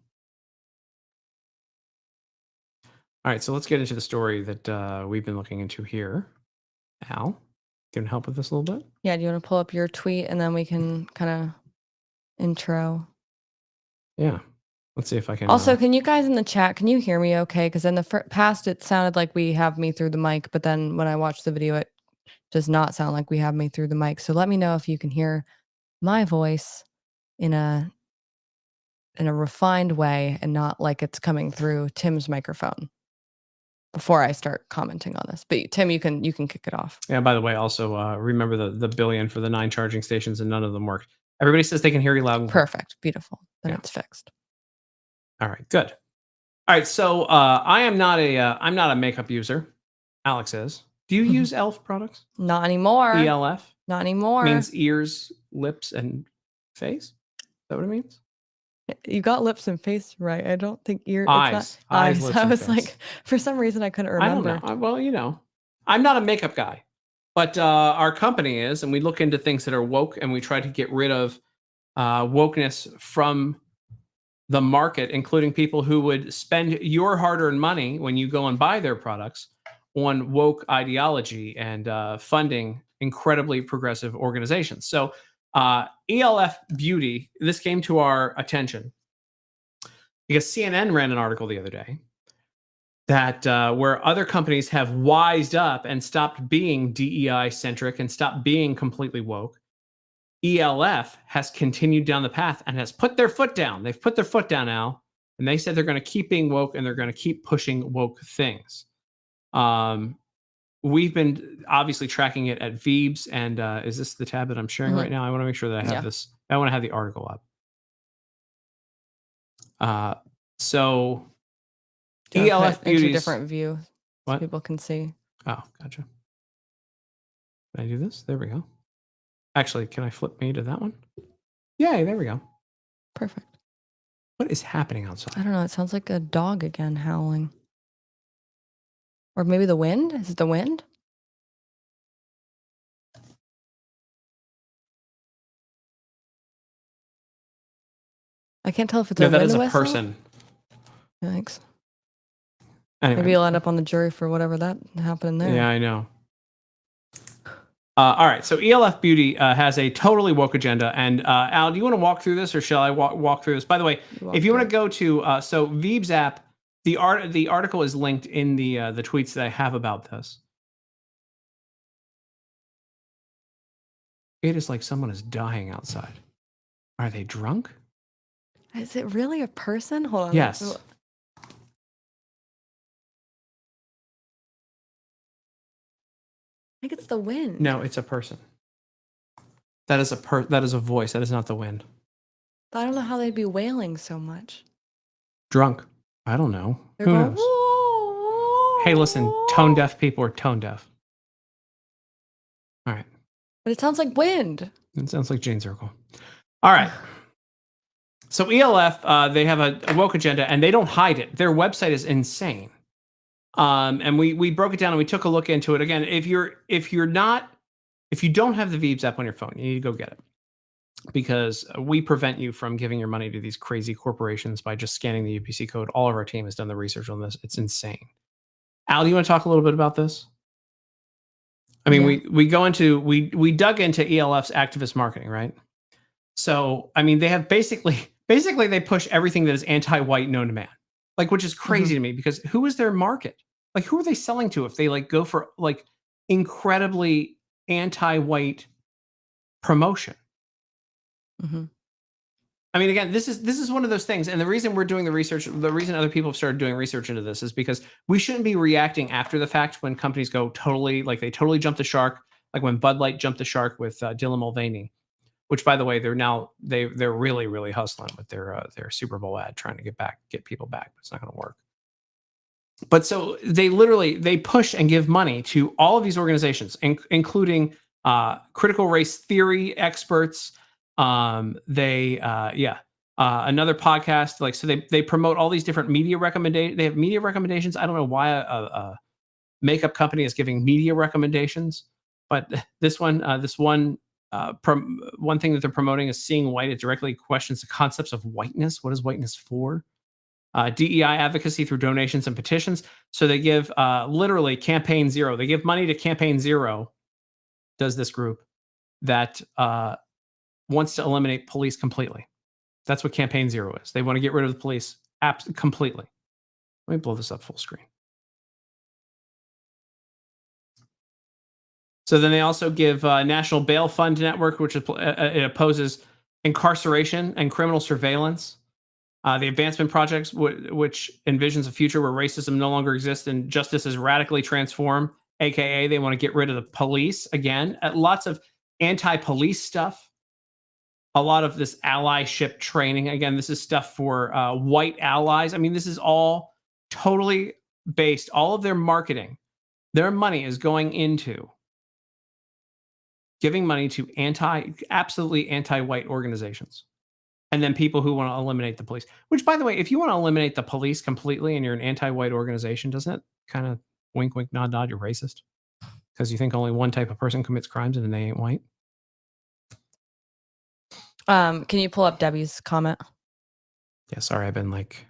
S1: right, so let's get into the story that we've been looking into here. Al, can you help with this a little bit?
S2: Yeah, do you want to pull up your tweet and then we can kind of intro?
S1: Yeah, let's see if I can.
S2: Also, can you guys in the chat, can you hear me okay? Because in the past, it sounded like we have me through the mic, but then when I watched the video, it does not sound like we have me through the mic. So let me know if you can hear my voice in a refined way and not like it's coming through Tim's microphone before I start commenting on this. But Tim, you can kick it off.
S1: Yeah, by the way, also remember the billion for the 9 charging stations, and none of them worked. Everybody says they can hear you loud and clear.
S2: Perfect. Beautiful. Then it's fixed.
S1: All right, good. All right, so I'm not a makeup user. Alex is. Do you use ELF products?
S2: Not anymore.
S1: ELF?
S2: Not anymore.
S1: Means ears, lips, and face? Is that what it means?
S2: You got lips and face right. I don't think ear.
S1: Eyes. Eyes, lips,
S2: I
S1: and
S2: was
S1: face.
S2: like, for some reason, I couldn't remember.
S1: I don't know. Well, I'm not a makeup guy, but our company is, and we look into things that are woke, and we try to get rid of wokeness from the market, including people who would spend your hard-earned money when you go and buy their products on woke ideology and funding incredibly progressive organizations. So ELF Beauty, this came to our attention because CNN ran an article the other day that where other companies have wised up and stopped being DEI-centric and stopped being completely woke. ELF has continued down the path and has put their foot down. They've put their foot down now, and they said they're going to keep being woke and they're going to keep pushing woke things. we've been obviously tracking it at Veebs, and is this the tab that I'm sharing right now? I want to make sure that I have this. I want to have the article up. So ELF
S2: into a
S1: Beauties.
S2: different view so
S1: What?
S2: people can see.
S1: Oh, gotcha. Can I do this? There we go. Actually, can I flip me to that one? Yay, there we go.
S2: Perfect.
S1: What is happening outside?
S2: I don't know. It sounds like a dog again howling. Or maybe the wind? Is it the wind? I can't tell if it's
S1: No,
S2: a
S1: that
S2: wind
S1: is a
S2: whistle.
S1: person.
S2: Thanks.
S1: Anyway.
S2: Maybe you'll end up on the jury for whatever that happened there.
S1: Yeah, I know. All right, so ELF Beauty has a totally woke agenda, and Al, do you want to walk through this, or shall I walk through this? By the way, if you want to go to so Veeb's app, the article is linked in the tweets that I have about this. It is like someone is dying outside. Are they drunk?
S2: Is it really a person? Hold on.
S1: Yes.
S2: I think it's the wind.
S1: No, it's a person. That is a voice. That is not the wind.
S2: I don't know how they'd be wailing so much.
S1: Drunk. I don't know.
S2: They're
S1: Who
S2: going,
S1: knows?
S2: "Whoa."
S1: Hey, listen, tone deaf people are tone deaf. All right.
S2: But it sounds like wind.
S1: It sounds like Jane Circle. All right. So ELF, they have a woke agenda, and they don't hide it. Their website is insane. And we broke it down and we took a look into it. Again, if you don't have the Veebs app on your phone, you need to go get it, because we prevent you from giving your money to these crazy corporations by just scanning the UPC code. All of our team has done the research on this. It's insane. Al, do you want to talk a little bit about this? I mean, we dug into ELF's activist marketing, right? So, I mean, they have basically they push everything that is anti-white known to man, like, which is crazy to me, because who is their market? Like, who are they selling to if they like go for like incredibly anti-white promotion? I mean, again, this is one of those things, and the reason we're doing the research, the reason other people have started doing research into this, is because we shouldn't be reacting after the fact when companies go they totally jump the shark, like when Bud Light jumped the shark with Dylan Mulvaney, which, by the way, they're really, really hustling with their Super Bowl ad, trying to get people back, but it's not going to work. But so they push and give money to all of these organizations, including critical race theory experts. Another podcast, like, so they promote all these different media recommendations. They have media recommendations. I don't know why a makeup company is giving media recommendations, but one thing that they're promoting is Seeing White. It directly questions the concepts of whiteness. What is whiteness for? DEI advocacy through donations and petitions. So they give literally Campaign Zero. They give money to Campaign Zero, does this group that wants to eliminate police completely. That's what Campaign Zero is. They want to get rid of the police completely. Let me blow this up full screen. So then they also give National Bail Fund Network, which it opposes incarceration and criminal surveillance. The Advancement Projects, which envisions a future where racism no longer exists and justice is radically transformed, aka they want to get rid of the police again. Lots of anti-police stuff. A lot of this allyship training. Again, this is stuff for white allies. I mean, this is all totally based. All of their marketing, their money is going into giving money to absolutely anti-white organizations. And then people who want to eliminate the police. Which, by the way, if you want to eliminate the police completely and you're an anti-white organization, doesn't it kind of wink, wink, nod, nod, you're racist? Because you think only one type of person commits crimes and they ain't white?
S2: Can you pull up Debbie's comment?
S1: Yeah, sorry, I've been like...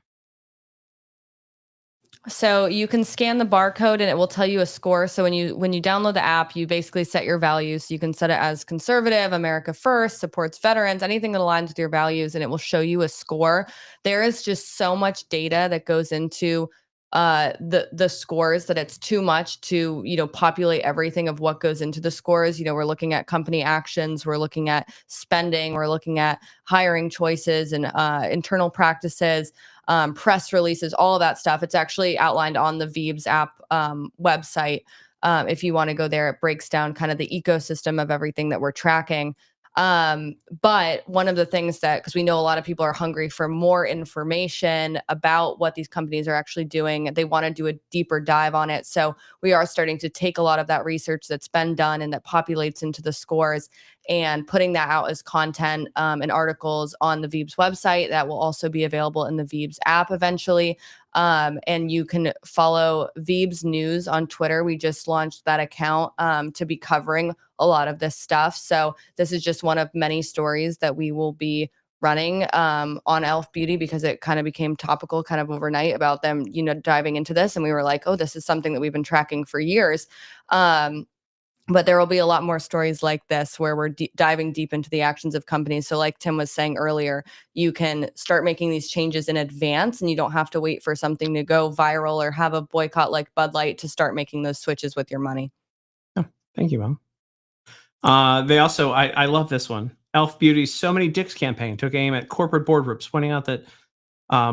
S2: So you can scan the barcode and it will tell you a score. So when you download the app, you basically set your values. So you can set it as conservative, America first, supports veterans, anything that aligns with your values, and it will show you a score. There is just so much data that goes into the scores that it's too much to, populate everything of what goes into the scores. We're looking at company actions, we're looking at spending, we're looking at hiring choices and internal practices, press releases, all of that stuff. It's actually outlined on the Veebs app website. If you want to go there, it breaks down kind of the ecosystem of everything that we're tracking. But one of the things that, because we know a lot of people are hungry for more information about what these companies are actually doing, they want to do a deeper dive on it. So we are starting to take a lot of that research that's been done and that populates into the scores and putting that out as content and articles on the Veebs website that will also be available in the Veebs app eventually. And you can follow Veebs News on Twitter. We just launched that account to be covering a lot of this stuff. So this is just one of many stories that we will be running on Elf Beauty, because it kind of became topical kind of overnight about them, diving into this. And we were like, oh, this is something that we've been tracking for years. But there will be a lot more stories like this where we're diving deep into the actions of companies. So like Tim was saying earlier, you can start making these changes in advance and you don't have to wait for something to go viral or have a boycott like Bud Light to start making those switches with your money.
S1: Oh, thank you, Mom. They also, I love this one. Elf Beauty's So Many Dicks campaign took aim at corporate boardrooms, pointing out that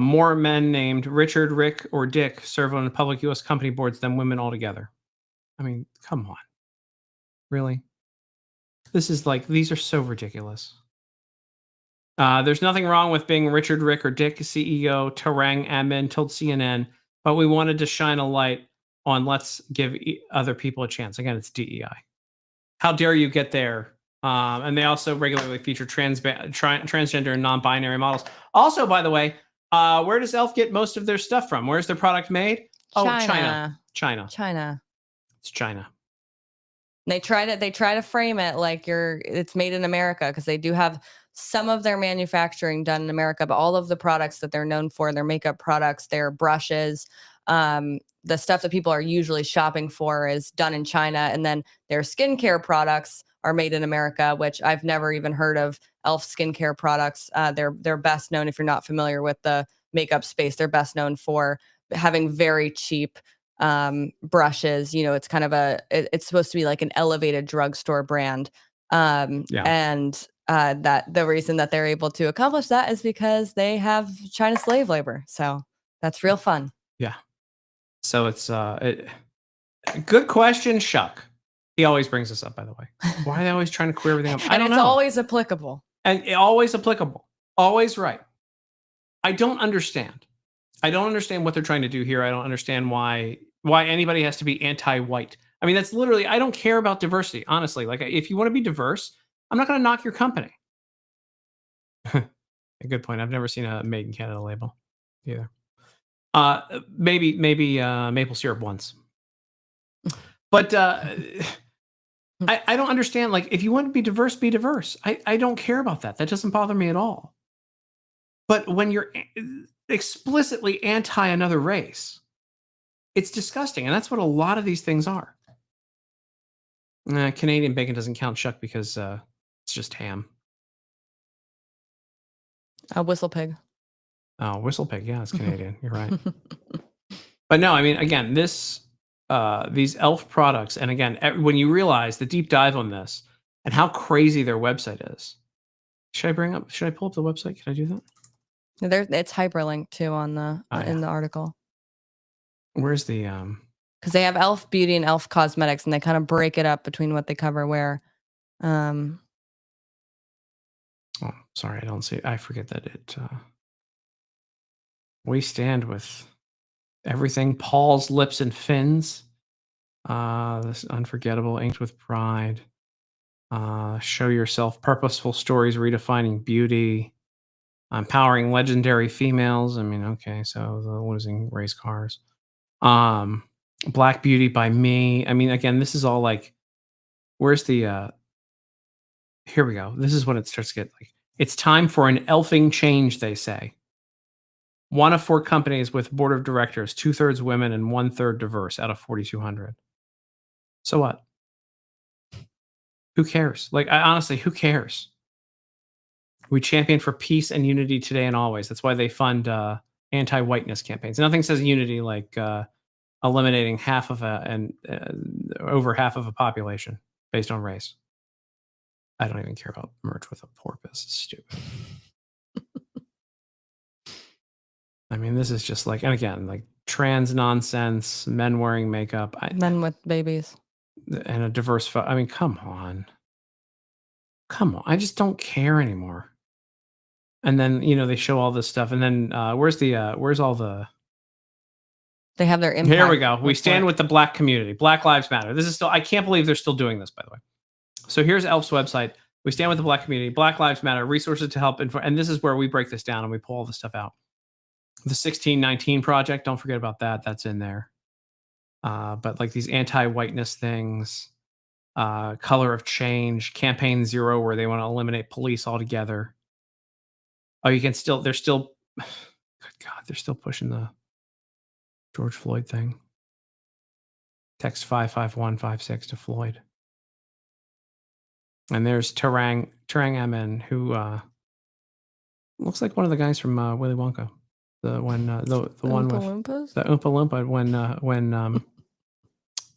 S1: more men named Richard, Rick, or Dick serve on public U.S. company boards than women altogether. I mean, come on. Really? This is like, these are so ridiculous. There's nothing wrong with being Richard, Rick, or Dick, CEO, Tarang admin, told CNN, but we wanted to shine a light on let's give other people a chance. Again, it's DEI. How dare you get there? And they also regularly feature transgender and non-binary models. Also, by the way, where does Elf get most of their stuff from? Where's their product made? Oh, China. It's China.
S2: They try to frame it like it's made in America, because they do have some of their manufacturing done in America, but all of the products that they're known for, their makeup products, their brushes, the stuff that people are usually shopping for is done in China. And then their skincare products are made in America, which I've never even heard of Elf skincare products. They're best known, if you're not familiar with the makeup space, they're best known for having very cheap brushes. It's kind of it's supposed to be like an elevated drugstore brand. And that the reason that they're able to accomplish that is because they have China slave labor. So that's real fun.
S1: Yeah. So it's good question, Shuck. He always brings this up, by the way. Why are they always trying to queer everything up? I don't know.
S2: It's always applicable.
S1: And always applicable. Always right. I don't understand. I don't understand what they're trying to do here. I don't understand why anybody has to be anti-white. I mean, that's literally, I don't care about diversity, honestly. Like, if you want to be diverse, I'm not going to knock your company. A good point. I've never seen a Made in Canada label either. Maybe maple syrup once. But I don't understand. Like, if you want to be diverse, be diverse. I don't care about that. That doesn't bother me at all. But when you're explicitly anti another race, it's disgusting. And that's what a lot of these things are. Canadian bacon doesn't count, Chuck, because it's just ham.
S2: Whistle pig.
S1: Oh, whistle pig. Yeah, it's Canadian. You're right. But no, I mean, again, these Elf products, and again, when you realize the deep dive on this and how crazy their website is, should I pull up the website? Can I do that?
S2: It's hyperlinked too on in the article.
S1: Where's the
S2: because they have Elf Beauty and Elf Cosmetics, and they kind of break it up between what they cover where.
S1: Oh, sorry, I don't see it. I forget that it. We stand with everything. Paul's lips and fins. This unforgettable, inked with pride. Show yourself. Purposeful stories redefining beauty. Empowering legendary females. I mean, okay, so the losing race cars. Black Beauty by me. I mean, again, this is all like, where's the here we go. This is when it starts to get like, it's time for an elfing change, they say. 1 of 4 companies with board of directors, 2/3 women and 1/3 diverse out of 4,200. So what? Who cares? Like, honestly, who cares? We champion for peace and unity today and always. That's why they fund anti-whiteness campaigns. Nothing says unity like eliminating over half of a population based on race. I don't even care about merch with a porpoise. It's stupid. I mean, this is just like, and again, like trans nonsense, men wearing makeup.
S2: Men with babies.
S1: and a diverse. I mean, come on. I just don't care anymore. And then they show all this stuff, and then where's all the?
S2: They have their impact.
S1: Here we go. We
S2: report.
S1: stand with the Black community. Black Lives Matter. This is still. I can't believe they're still doing this. By the way. So here's ELF's website. We stand with the Black community. Black Lives Matter. Resources to help inform. And this is where we break this down and we pull all the stuff out. The 1619 project. Don't forget about that. That's in there. But like these anti-whiteness things, color of change, campaign zero, where they want to eliminate police altogether. Oh, they're still, good God, they're still pushing the George Floyd thing. Text 55156 to Floyd. And there's Tarang Amin, who looks like one of the guys from Willy Wonka. The one with the Oompa Loompa when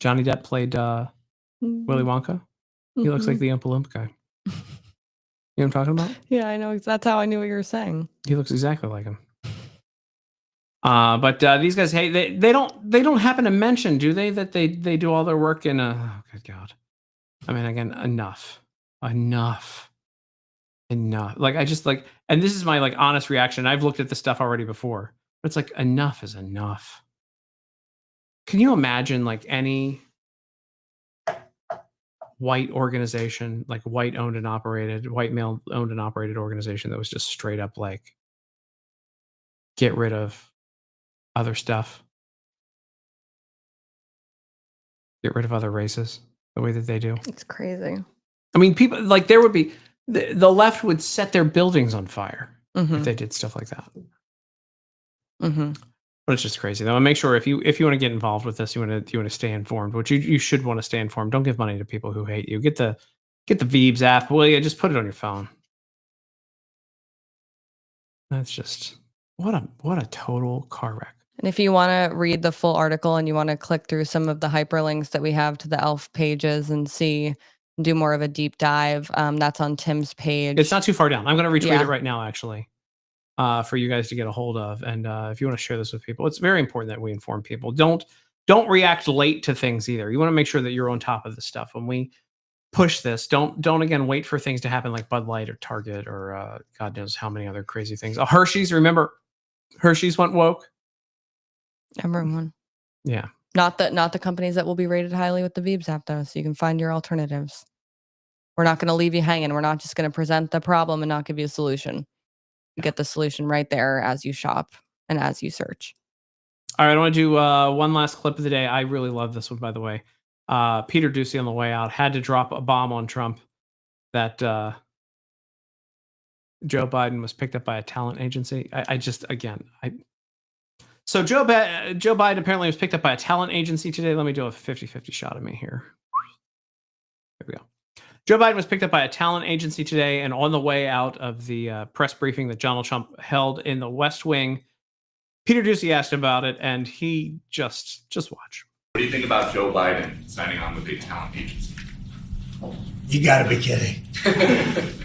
S1: Johnny Depp played Willy Wonka. He looks like the Oompa Loompa guy. You know what I'm talking about?
S2: Yeah, I know. That's how I knew what you were saying.
S1: He looks exactly like him. But these guys, hey, they don't happen to mention, do they, that they do all their work in oh good God. I mean, again, enough. Like, I just like, and this is my like honest reaction. I've looked at this stuff already before, but it's like enough is enough. Can you imagine like any white organization, like white male owned and operated organization that was just straight up like get rid of other stuff, get rid of other races the way that they do? It's
S2: crazy.
S1: I mean, people like there would be the left would set their buildings on fire if they did stuff like that. But it's just crazy, though. And make sure if you want to get involved with this, you want to stay informed, which you should want to stay informed. Don't give money to people who hate you. Get the Veebs app, will you? Just put it on your phone. That's just what a total car wreck.
S2: And if you want to read the full article and you want to click through some of the hyperlinks that we have to the ELF pages and do more of a deep dive, that's on Tim's page.
S1: It's not too far down. I'm going to retweet it right now, actually, for you guys to get a hold of. And if you want to share this with people, it's very important that we inform people. Don't react late to things either. You want to make sure that you're on top of this stuff. When we push this, don't again wait for things to happen like Bud Light or Target or God knows how many other crazy things. Hershey's, remember, Hershey's went woke.
S2: Everyone.
S1: Yeah.
S2: Not the companies that will be rated highly with the Veebs app, though, so you can find your alternatives. We're not going to leave you hanging. We're not just going to present the problem and not give you a solution. You get the solution right there as you shop and as you search.
S1: All right, I want to do one last clip of the day. I really love this one, by the way. Peter Doocy on the way out had to drop a bomb on Trump that Joe Biden was picked up by a talent agency. So Joe Biden apparently was picked up by a talent agency today. Let me do a 50-50 shot of me here. Here we go. Joe Biden was picked up by a talent agency today, and on the way out of the press briefing that Donald Trump held in the West Wing, Peter Doocy asked him about it, and he just watch.
S12: What do you think about Joe Biden signing on with a talent agency?
S4: You got to be kidding.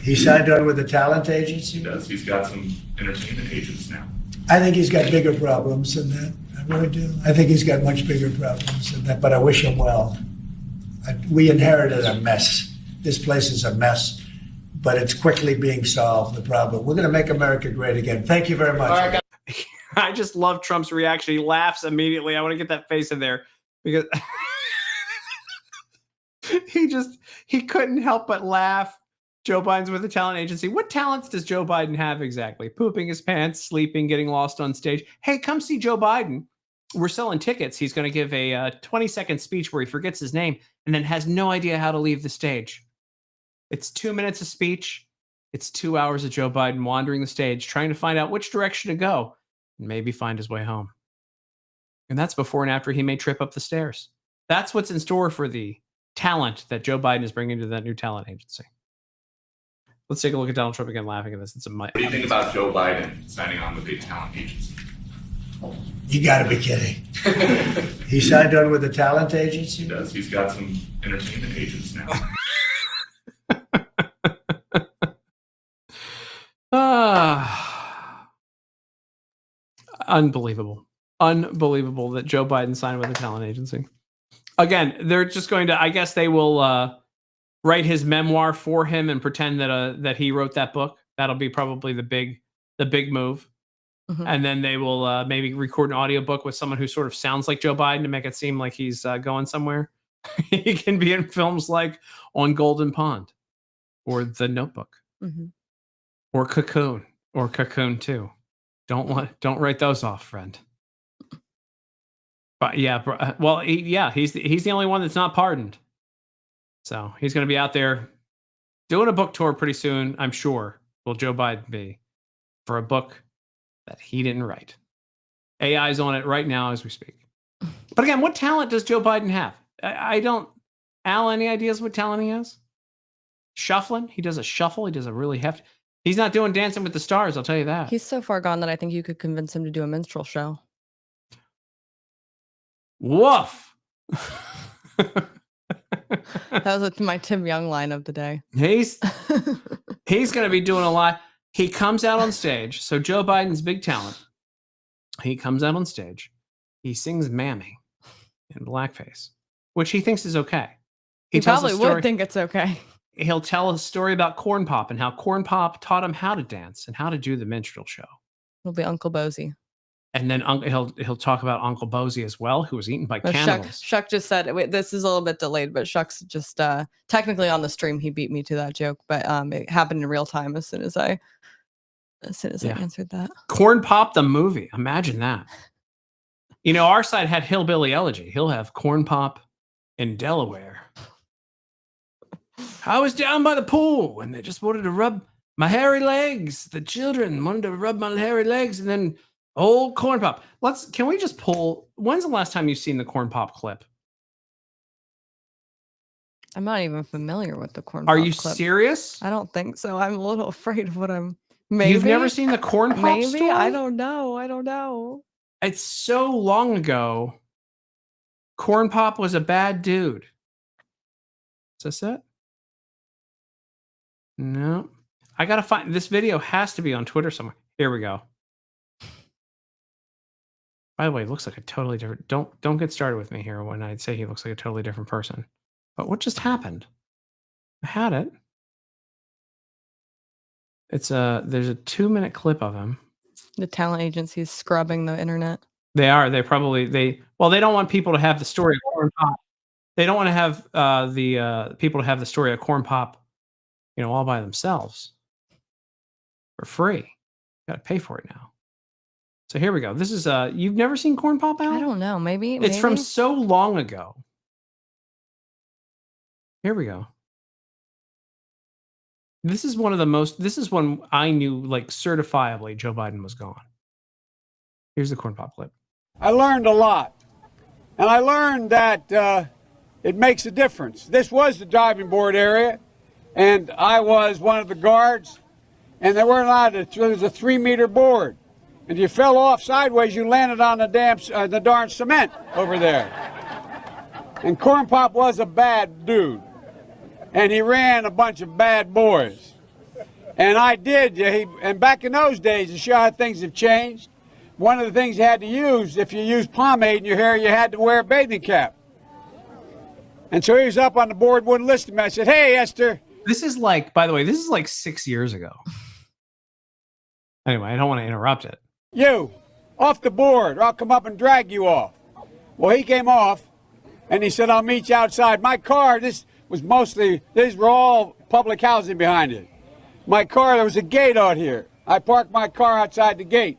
S4: He signed on with a talent agency?
S12: He does. He's got some entertainment agents now.
S4: I think he's got bigger problems than that. I really do. I think he's got much bigger problems than that, but I wish him well. We inherited a mess. This place is a mess, but it's quickly being solved, the problem. We're going to make America great again. Thank you very much.
S1: All right, I just love Trump's reaction. He laughs immediately. I want to get that face in there because he couldn't help but laugh. Joe Biden's with a talent agency. What talents does Joe Biden have exactly? Pooping his pants, sleeping, getting lost on stage. Hey, come see Joe Biden. We're selling tickets. He's going to give a 20-second speech where he forgets his name and then has no idea how to leave the stage. It's 2 minutes of speech. It's 2 hours of Joe Biden wandering the stage, trying to find out which direction to go and maybe find his way home. And that's before and after he may trip up the stairs. That's what's in store for the talent that Joe Biden is bringing to that new talent agency. Let's take a look at Donald Trump again laughing at this.
S12: What do you think about Joe Biden signing on with a talent agency?
S4: You got to be kidding. He signed on with a talent agency?
S12: He does. He's got some entertainment agents now.
S1: Unbelievable. Unbelievable that Joe Biden signed with a talent agency. Again, they're just going to. I guess they will write his memoir for him and pretend that he wrote that book. That'll be probably the big move.
S2: Mhm.
S1: And then they will maybe record an audiobook with someone who sort of sounds like Joe Biden to make it seem like he's going somewhere. He can be in films like On Golden Pond or The Notebook
S2: Mhm.
S1: or Cocoon or Cocoon 2. Don't write those off, friend. But yeah, well, he's the only one that's not pardoned. So he's going to be out there doing a book tour pretty soon, I'm sure. Will Joe Biden be for a book that he didn't write? AI's on it right now as we speak. But again, what talent does Joe Biden have? I don't. Al, any ideas what talent he has? Shuffling. He does a shuffle. He does a really hefty. He's not doing Dancing with the Stars. I'll tell you that.
S2: He's so far gone that I think you could convince him to do a minstrel show.
S1: Woof.
S2: That was my Tim Young line of the day.
S1: He's going to be doing a lot. He comes out on stage. So Joe Biden's big talent. He comes out on stage. He sings "Mammy" in blackface, which he thinks is okay.
S2: He
S1: tells
S2: probably would think it's okay.
S1: He'll tell a story about Corn Pop and how Corn Pop taught him how to dance and how to do the minstrel show.
S2: It'll be Uncle Bozy.
S1: And then he'll talk about Uncle Bozy as well, who was eaten by cannibals.
S2: Shuck just said, wait, this is a little bit delayed, but Shuck's just technically on the stream, he beat me to that joke, but it happened in real time as soon as I answered that.
S1: Corn Pop the movie. Imagine that. You know, our side had Hillbilly Elegy. He'll have Corn Pop in Delaware. I was down by the pool and they just wanted to rub my hairy legs. The children wanted to rub my hairy legs, and then old Corn Pop. Can we just pull? When's the last time you've seen the Corn Pop clip?
S2: I'm not even familiar with the Corn Pop
S1: Are you
S2: clip.
S1: serious?
S2: I don't think so. I'm a little afraid of what I'm. Maybe
S1: You've never seen the Corn Pop
S2: Maybe
S1: story?
S2: I don't know.
S1: It's so long ago. Corn Pop was a bad dude. Is this it? No. I gotta find this video. Has to be on Twitter somewhere. Here we go. By the way, it looks like a totally different. Don't get started with me here when I'd say he looks like a totally different person. But what just happened? I had it. There's a 2-minute clip of him.
S2: The talent agency is scrubbing the internet.
S1: They are. They don't want people to have the story of Corn Pop. They don't want to have the people to have the story of Corn Pop, all by themselves for free. Got to pay for it now. So here we go. This is you've never seen Corn Pop, Al?
S2: I don't know. Maybe
S1: It's from so long ago. Here we go. This is when I knew, like, certifiably Joe Biden was gone. Here's the Corn Pop clip.
S13: I learned a lot. And I learned that it makes a difference. This was the diving board area, and I was one of the guards, and they weren't allowed to. There was a 3-meter board. And if you fell off sideways, you landed on the darn cement over there. And Corn Pop was a bad dude. And he ran a bunch of bad boys. And I did. And back in those days, to show how things have changed, one of the things you had to use, if you used pomade in your hair, you had to wear a bathing cap. And so he was up on the board, wouldn't listen to me. I said, "Hey, Esther."
S1: This is like 6 years ago. Anyway, I don't want to interrupt it.
S13: "You, off the board, or I'll come up and drag you off." Well, he came off, and he said, "I'll meet you outside." My car, these were all public housing behind it. My car, there was a gate out here. I parked my car outside the gate.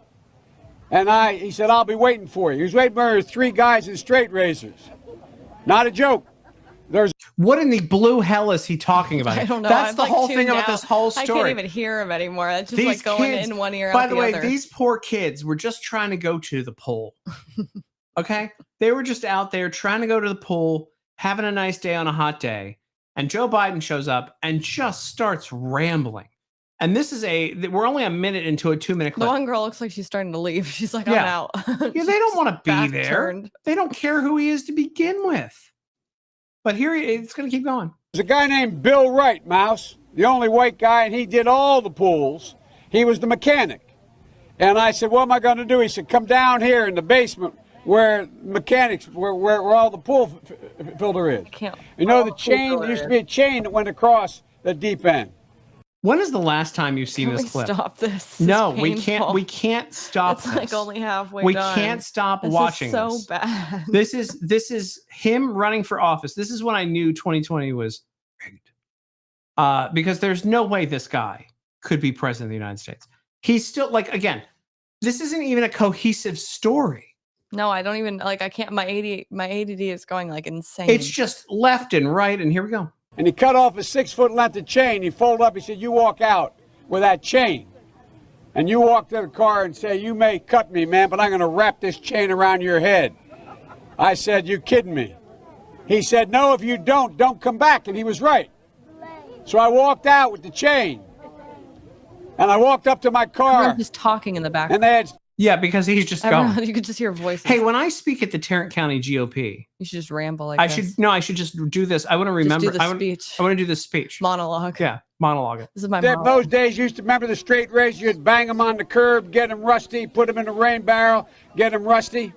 S13: And he said, "I'll be waiting for you." He was waiting for 3 guys in straight razors. Not a joke.
S1: What in the blue hell is he talking about?
S2: I don't know.
S1: That's the whole thing about this whole story.
S2: I can't even hear him anymore. It's just like going in one ear out the other.
S1: By the way, these poor kids were just trying to go to the pool. Okay? They were just out there trying to go to the pool, having a nice day on a hot day. And Joe Biden shows up and just starts rambling. And this is we're only a minute into a 2-minute clip.
S2: The one girl looks like she's starting to leave. She's like, "I'm out."
S1: Yeah, they don't want to be there.
S2: Turned.
S1: They don't care who he is to begin with. But here it's going to keep going.
S13: There's a guy named Bill Wright, Mouse, the only white guy, and he did all the pools. He was the mechanic. And I said, "What am I going to do?" He said, "Come down here in the basement where mechanics, where all the pool filter is.
S2: Can't.
S13: You know the chain, there used to be a chain that went across the deep end.
S1: When is the last time you've seen
S2: Can we
S1: this clip?
S2: stop this?
S1: No,
S2: It's
S1: we can't.
S2: painful.
S1: We can't stop
S2: It's
S1: this.
S2: like only halfway
S1: we
S2: done.
S1: can't stop
S2: This
S1: watching
S2: is so
S1: this.
S2: bad.
S1: This is him running for office. This is when I knew 2020 was rigged. Because there's no way this guy could be president of the United States. He's still like, again, this isn't even a cohesive story.
S2: No, I don't even like. I can't. My ADD is going like insane.
S1: It's just left and right, and here we go.
S13: And he cut off a 6-foot length of chain. He folded up. He said, "You walk out with that chain, and you walk to the car and say, 'You may cut me, man, but I'm going to wrap this chain around your head.'" I said, "You kidding me?" He said, "No, if you don't come back." And he was right. So I walked out with the chain, and I walked up to my car.
S2: Everyone's just talking in the background.
S13: And they had.
S1: Yeah, because he's just going.
S2: You could just hear voices.
S1: Hey, when I speak at the Tarrant County GOP,
S2: you should just ramble like
S1: I
S2: this.
S1: should just do this. I want to remember.
S2: Just do the speech.
S1: I want to do this speech.
S2: Monologue.
S1: Yeah, monologue it.
S2: This is my
S13: Those days, you used to remember the straight razor. You'd bang them on the curb, get them rusty, put them in a rain barrel, get them rusty.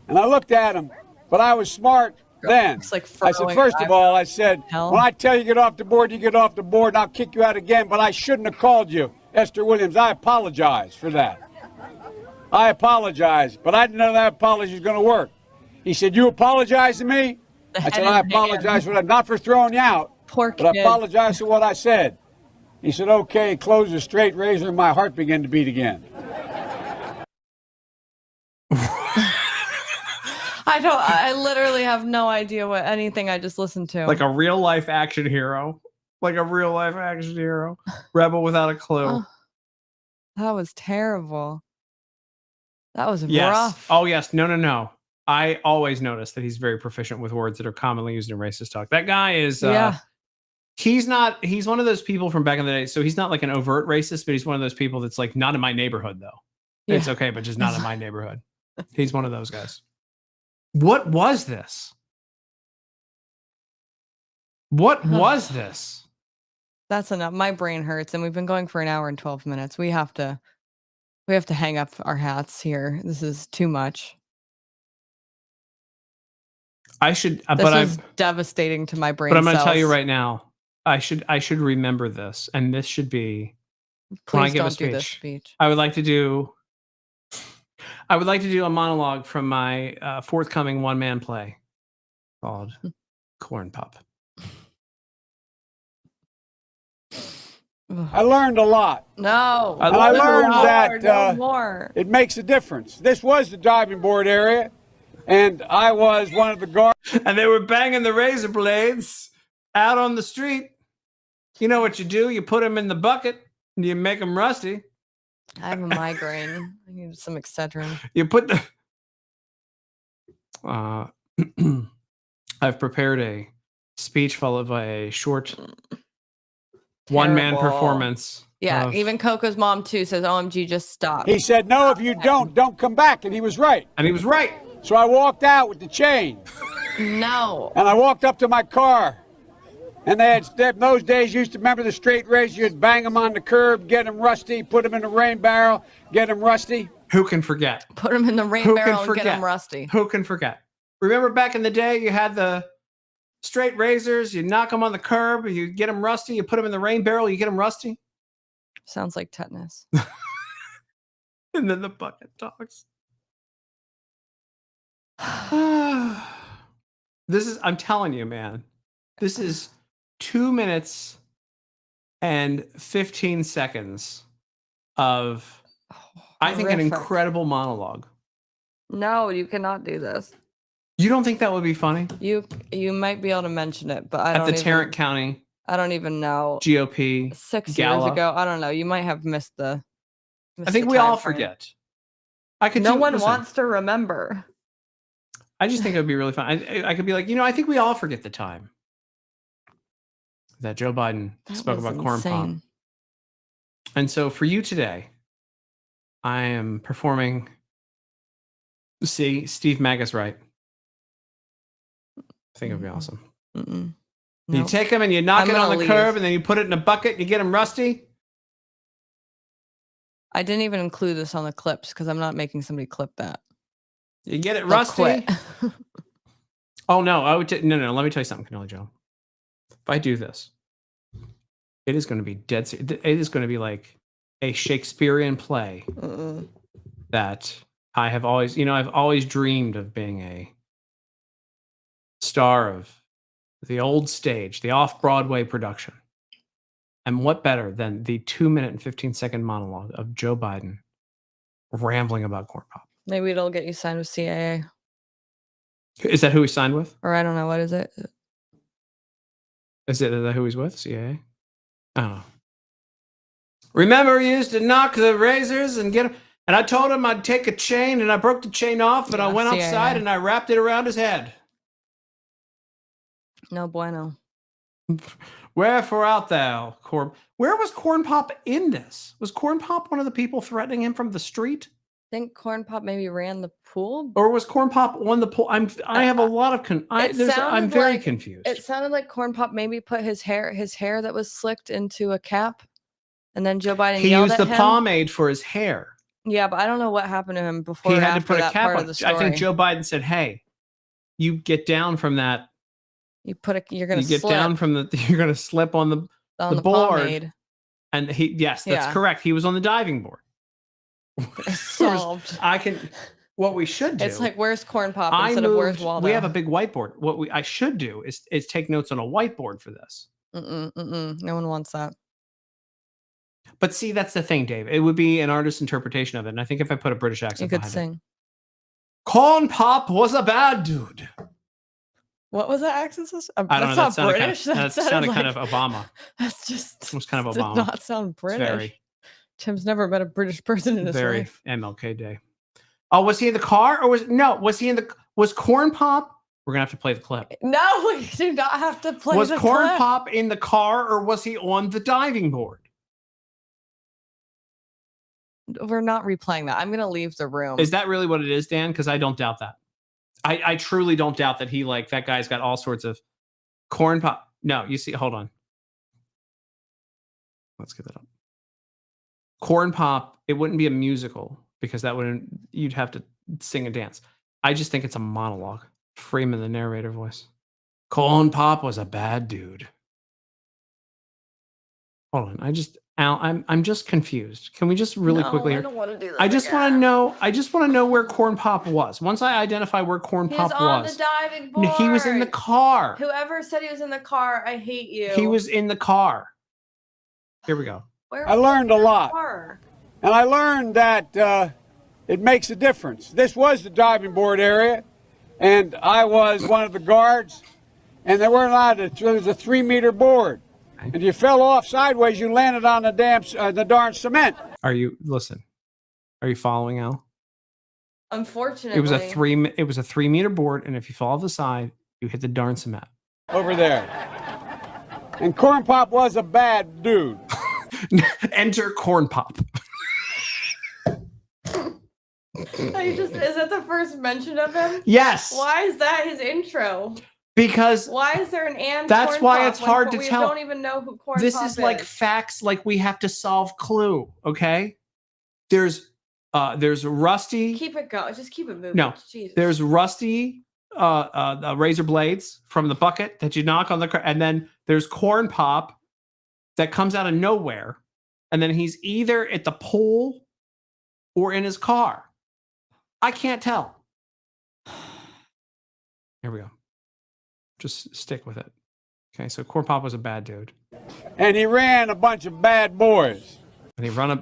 S13: And I looked at him, but I was smart then.
S2: Like
S13: I said, first of all, I said, when I tell you get off the board, you get off the board, and I'll kick you out again. But I shouldn't have called you Esther Williams. I apologize for that. I apologize, but I didn't know that apology was going to work. He said, "You apologize to me?" I said, "I apologize for that, not for throwing you out, but I apologize for what I said." He said, "Okay," closed the straight razor, and my heart began to beat again.
S2: I literally have no idea what anything I just listened to.
S1: Like a real life action hero. Like a real life action hero. Rebel without a clue.
S2: Oh, that was terrible. That was
S1: Yes.
S2: rough.
S1: Oh, yes. No. I always notice that he's very proficient with words that are commonly used in racist talk. That guy is, he's one of those people from back in the day. So he's not like an overt racist, but he's one of those people that's like, not in my neighborhood though.
S2: Yeah.
S1: It's okay, but just not in my neighborhood. He's one of those guys. What was this? What was this?
S2: That's enough. My brain hurts, and we've been going for an hour and 12 minutes. We have to hang up our hats here. This is too much.
S1: This
S2: is devastating to my brain.
S1: But I'm going to tell you
S2: cells.
S1: right now, I should remember this, and this should be
S2: Please
S1: when I give
S2: don't
S1: a speech.
S2: do this speech.
S1: I would like to do a monologue from my forthcoming one-man play called Corn Pup.
S13: I learned a lot.
S2: No.
S13: I learned that
S2: no more.
S13: It makes a difference. This was the diving board area, and I was one of the guards.
S1: And they were banging the razor blades out on the street. You know what you do? You put them in the bucket and you make them rusty.
S2: I have a migraine. I need some Excedrin.
S1: You put the... I've prepared a speech followed by a short one-man performance.
S2: Yeah, even Coco's mom too says, "OMG, just stop."
S13: He said, "No, if you don't come back." And he was right.
S1: And he was right.
S13: So I walked out with the chain.
S2: No.
S13: And I walked up to my car. And those days, you used to remember the straight razor. You'd bang them on the curb, get them rusty, put them in a rain barrel, get them rusty.
S1: Who can forget?
S2: Put them in the rain barrel and get them rusty.
S1: Who can forget? Remember back in the day, you had the straight razors, you knock them on the curb, you get them rusty, you put them in the rain barrel, you get them rusty.
S2: Sounds like tetanus.
S1: And then the bucket talks. I'm telling you, man, this is 2 minutes and 15 seconds of, I think, an incredible monologue.
S2: No, you cannot do this.
S1: You don't think that would be funny?
S2: You might be able to mention it, but I don't.
S1: At the Tarrant County.
S2: I don't even know.
S1: GOP.
S2: 6
S1: gala.
S2: years ago. I don't know. You might have missed the.
S1: I think we all forget.
S2: No one wants to remember.
S1: I just think it would be really fun. I could be like, I think we all forget the time that Joe Biden spoke about corn pop. And so for you today, I am performing. See, Steve Magus right. I think it would be awesome.
S2: Nope.
S1: You take them and you knock it on the curb, and then you put it in a bucket and you get them rusty.
S2: I didn't even include this on the clips because I'm not making somebody clip that.
S1: You get it,
S2: They'll
S1: Rusty?
S2: quit.
S1: Oh no, I would no. Let me tell you something, Cannoli Joe. If I do this, it is going to be dead. It is going to be like a Shakespearean play that I have always, I've always dreamed of being a star of the old stage, the off-Broadway production. And what better than the 2-minute and 15-second monologue of Joe Biden rambling about corn pop?
S2: Maybe it'll get you signed with CAA.
S1: Is that who he signed with?
S2: Or I don't know. What is it?
S1: Is that who he's with? CAA? I don't know. Remember, he used to knock the razors and get him. And I told him I'd take a chain, and I broke the chain off, and I went outside and I wrapped it around his head.
S2: No bueno.
S1: Wherefore art thou, Corn? Where was Corn Pop in this? Was Corn Pop one of the people threatening him from the street?
S2: I think Corn Pop maybe ran the pool.
S1: Or was Corn Pop on the pool? I have a lot of I'm very confused.
S2: It sounded like Corn Pop maybe put his hair that was slicked into a cap, and then Joe Biden
S1: He
S2: yelled
S1: used
S2: at
S1: the
S2: him.
S1: pomade for his hair.
S2: Yeah, but I don't know what happened to him before.
S1: He
S2: or
S1: had to
S2: after
S1: put a
S2: that
S1: cap
S2: part
S1: on.
S2: of the story.
S1: I think Joe Biden said, "Hey, you get down from that.
S2: You're gonna
S1: get
S2: slip
S1: down from the. You're gonna slip on the board."
S2: pomade.
S1: And that's
S2: Yeah.
S1: correct. He was on the diving board.
S2: Solved.
S1: What we should do.
S2: It's like, where's Corn Pop instead of where's Waldo?
S1: We have a big whiteboard. What I should do is take notes on a whiteboard for this.
S2: No one wants that.
S1: But see, that's the thing, Dave. It would be an artist's interpretation of it. And I think if I put a British
S2: You
S1: accent
S2: could
S1: behind
S2: sing.
S1: it. Corn Pop was a bad dude.
S2: What was that accent?
S1: I don't know.
S2: That's
S1: That
S2: not
S1: sounded
S2: British.
S1: that sounded kind of Obama.
S2: That's just.
S1: It was kind of
S2: Does
S1: Obama.
S2: not sound British. Tim's never met a British person in his
S1: Very
S2: life.
S1: MLK Day. Oh, was he in the car or was Corn Pop? We're gonna have to play the clip.
S2: No, we do not have to play.
S1: Was
S2: the
S1: Corn
S2: clip.
S1: Pop in the car or was he on the diving board?
S2: We're not replaying that. I'm gonna leave the room.
S1: Is that really what it is, Dan? Because I don't doubt that. I truly don't doubt that that guy's got all sorts of Corn Pop. No, you see, hold on. Let's get that up. Corn Pop, it wouldn't be a musical because you'd have to sing and dance. I just think it's a monologue. Freeman, the narrator voice. Corn Pop was a bad dude. Hold on, I'm just confused. Can we just really quickly?
S2: I don't want to do that.
S1: I just want to know where Corn Pop was. Once I identify where Corn Pop
S2: He was on the diving board.
S1: he was in the car.
S2: Whoever said he was in the car, I hate you.
S1: He was in the car. Here we go.
S13: I learned a lot. And I learned that it makes a difference. This was the diving board area, and I was one of the guards, and they weren't allowed to. There was a 3-meter board. And if you fell off sideways, you landed on the darn cement.
S1: Are you following, Al?
S2: Unfortunately,
S1: It was a 3-meter board, and if you fall off the side, you hit the darn cement.
S13: Over there. And Corn Pop was a bad dude.
S1: Enter Corn Pop.
S2: Is that the first mention of him?
S1: Yes.
S2: Why is that his intro?
S1: Because
S2: why is there an and?
S1: That's
S2: Corn
S1: why
S2: Pop
S1: it's hard
S2: when
S1: to
S2: we
S1: tell.
S2: We don't even know who Corn
S1: This
S2: Pop
S1: is like facts, like we have to solve Clue. Okay, there's Rusty.
S2: Keep it going. Just keep it moving.
S1: No,
S2: Jesus.
S1: there's Rusty razor blades from the bucket that you knock on the, and then there's Corn Pop that comes out of nowhere, and then he's either at the pool or in his car. I can't tell. Here we go. Just stick with it. Okay, so Corn Pop was a bad dude.
S13: And he ran a bunch of bad boys.
S1: And he ran
S2: a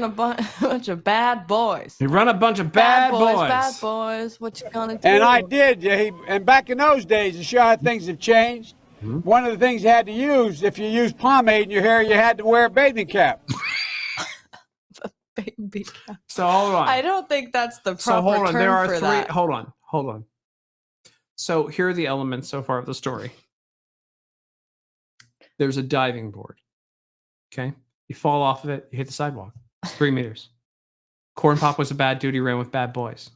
S2: bunch of bad boys.
S1: He ran a bunch of bad boys.
S2: Bad boys. What you gonna do?
S13: And I did. And back in those days, to show how things have changed, one of the things you had to use, if you used pomade in your hair, you had to wear a bathing cap.
S2: Baby cap.
S1: So hold on.
S2: I don't think that's the proper
S1: so hold on.
S2: term
S1: There are
S2: for
S1: three.
S2: that.
S1: Hold on. So here are the elements so far of the story. There's a diving board. Okay, you fall off of it, you hit the sidewalk. It's 3 meters. Corn Pop was a bad dude. He ran with bad boys.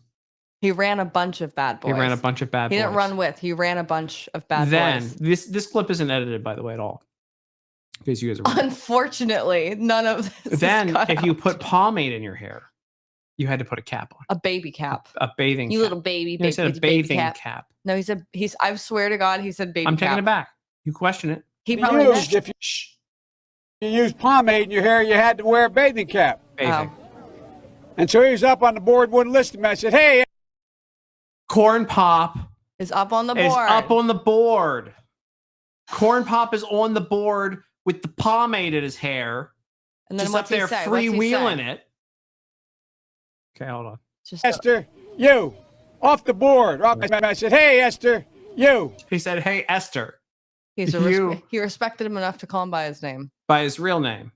S2: He ran a bunch of bad boys.
S1: He ran a bunch of bad boys.
S2: He didn't run with. He ran a bunch of bad
S1: then,
S2: boys.
S1: this clip isn't edited, by the way, at all. Because you guys are.
S2: Unfortunately, none of this.
S1: Then, if you put pomade in your hair, You had to put a cap on.
S2: A baby cap.
S1: A bathing
S6: You
S1: cap.
S6: little baby,
S1: No, he said a bathing
S6: cap.
S1: cap.
S2: No, he said I swear to God, he said baby
S1: I'm
S2: cap.
S1: taking it back. You question it.
S2: He probably
S13: Used,
S2: did.
S13: if you use pomade in your hair, you had to wear a bathing cap.
S1: Bathing.
S13: And so he was up on the board, wouldn't listen to me. I said, hey.
S1: Corn Pop
S2: is up on the board.
S1: Is up on the board. Corn Pop is on the board with the pomade in his hair.
S2: And then
S1: just
S2: what's
S1: up there
S2: he say?
S1: freewheeling it. Okay, hold on.
S13: Esther, you, off the board. I said, hey, Esther, you.
S1: He said, hey, Esther.
S2: He respected him enough to call him by his name.
S1: By his real name.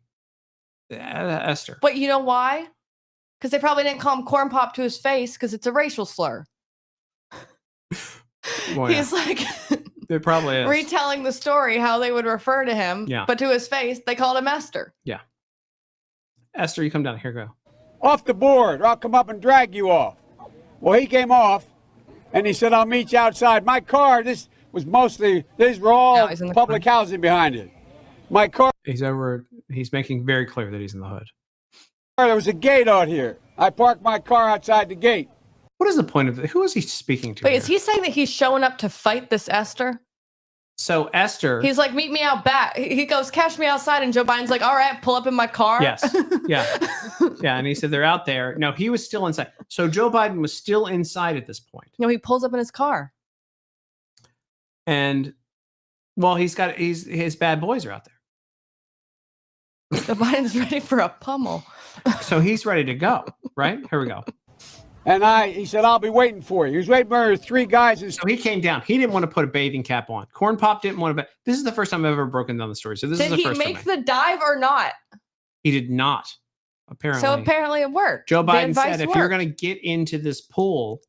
S1: Esther.
S2: But you know why? Because they probably didn't call him Corn Pop to his face because it's a racial slur.
S1: Well,
S2: He's like
S1: it probably is.
S2: retelling the story how they would refer to him.
S1: Yeah.
S2: But to his face, they called him Esther.
S1: Yeah. Esther, you come down. Here, go.
S13: Off the board, or I'll come up and drag you off. Well, he came off, and he said, I'll meet you outside. My car, these were all public housing behind it. My car.
S1: He's making very clear that he's in the hood.
S13: There was a gate out here. I parked my car outside the gate.
S1: What is the point of it? Who is he speaking to?
S2: Wait,
S1: here?
S2: is he saying that he's showing up to fight this Esther?
S1: So Esther.
S2: He's like, meet me out back. He goes, catch me outside. And Joe Biden's like, all right, pull up in my car.
S1: Yes. Yeah. Yeah. And he said they're out there. No, he was still inside. So Joe Biden was still inside at this point.
S2: No, he pulls up in his car.
S1: And well, his bad boys are out there.
S2: Joe Biden's ready for a pummel.
S1: So he's ready to go, right? Here we go.
S13: And he said, I'll be waiting for you. He was waiting for 3 guys.
S1: So he came down. He didn't want to put a bathing cap on. Corn Pop didn't want to. This is the first time I've ever broken down the story. So this is the first time.
S2: Did he make the dive or not?
S1: He did not. Apparently.
S2: So apparently it worked.
S1: Joe Biden said, if you're going to get into this pool,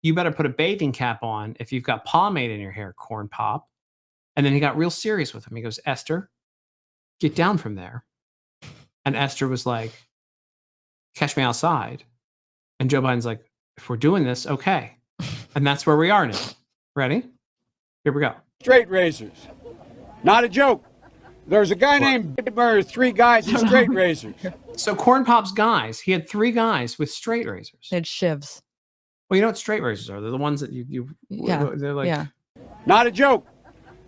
S1: you better put a bathing cap on if you've got pomade in your hair, Corn Pop. And then he got real serious with him. He goes, Esther, get down from there. And Esther was like, catch me outside. And Joe Biden's like, if we're doing this, okay. And that's where we are now. Ready? Here we go.
S13: Straight razors. Not a joke. There's a guy named 3 guys in straight razors.
S1: So Corn Pop's guys, he had 3 guys with straight razors.
S2: They had shivs.
S1: Well, you know what straight razors are? They're the ones that they're like.
S13: Not a joke.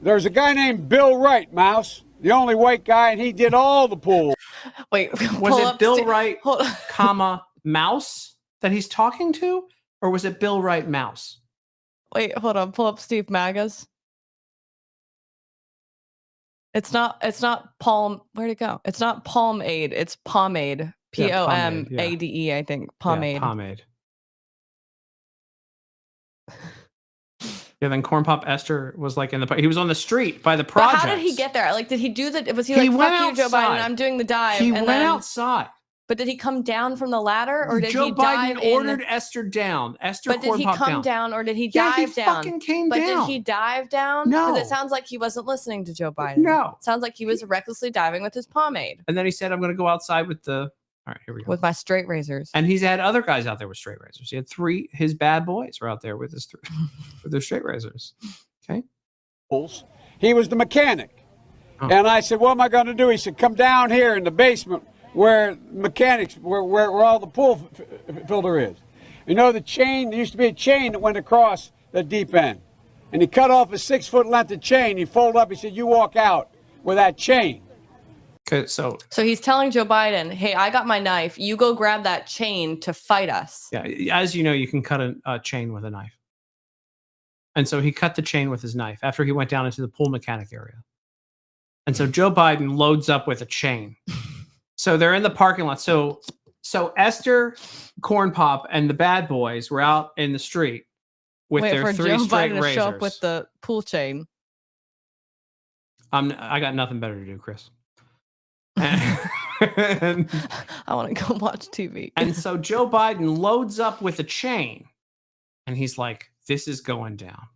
S13: There's a guy named Bill Wright, Mouse, the only white guy, and he did all the pool.
S2: Wait,
S1: was it Bill Wright, comma, Mouse that he's talking to? Or was it Bill Wright Mouse?
S2: Wait, hold on. Pull up Steve Magas. It's not palm. Where'd it go? It's not pomade. It's pomade. Pomade, I think. Pomade.
S1: Yeah, pomade. Yeah, then Corn Pop Esther was like he was on the street by the project.
S2: But how did he get there? Like, did he do was he like,
S1: went
S2: fuck you, Joe Biden, I'm doing the dive.
S1: He went outside.
S2: But did he come down from the ladder, or did
S1: Joe
S2: he
S1: Biden
S2: dive
S1: ordered Esther down?
S2: But did he come down, or did he
S1: Yeah,
S2: dive
S1: he
S2: down?
S1: fucking came
S2: but
S1: down.
S2: did he dive down?
S1: No.
S2: Because it sounds like he wasn't listening to Joe Biden.
S1: No.
S2: It sounds like he was recklessly diving with his pomade.
S1: And then he said, I'm going to go outside with the... All right, here we go.
S2: With my straight razors.
S1: And he's had other guys out there with straight razors. He had 3... His bad boys were out there with his with their straight razors. Okay?
S13: He was the mechanic. Oh. And I said, what am I going to do? He said, come down here in the basement where mechanics, where all the pool filter is. You know the chain, there used to be a chain that went across the deep end. And he cut off a 6-foot length of chain. He folded up, he said, you walk out with that chain.
S1: Okay, so
S2: he's telling Joe Biden, hey, I got my knife. You go grab that chain to fight us.
S1: Yeah, as you know, you can cut a chain with a knife. And so he cut the chain with his knife after he went down into the pool mechanic area. And so Joe Biden loads up with a chain. So they're in the parking lot. So Esther, Corn Pop, and the bad boys were out in the street with their 3
S2: Joe
S1: straight
S2: Biden
S1: razors.
S2: To show up with the pool chain.
S1: I got nothing better to do, Chris.
S2: I want to go watch TV.
S1: And so Joe Biden loads up with a chain, and he's like, this is going down.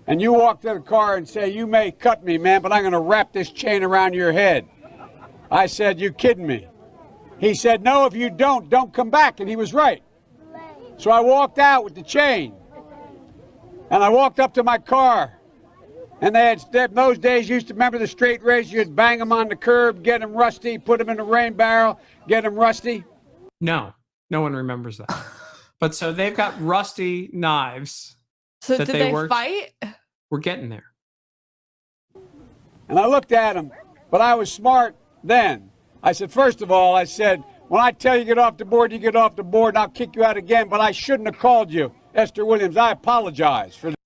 S13: And you walk to the car and say, you may cut me, man, but I'm going to wrap this chain around your head. I said, you kidding me? He said, no, if you don't come back. And he was right. So I walked out with the chain. And I walked up to my car. And they had, those days, used to remember the straight razor. You'd bang them on the curb, get them rusty, put them in the rain barrel, get them rusty.
S1: No. No one remembers that. But so they've got rusty knives.
S2: So
S1: that
S2: did they
S1: worked.
S2: fight?
S1: We're getting there.
S13: And I looked at him, but I was smart then. I said, first of all, I said, when I tell you get off the board, you get off the board, and I'll kick you out again, but I shouldn't have called you Esther Williams. I apologize for that.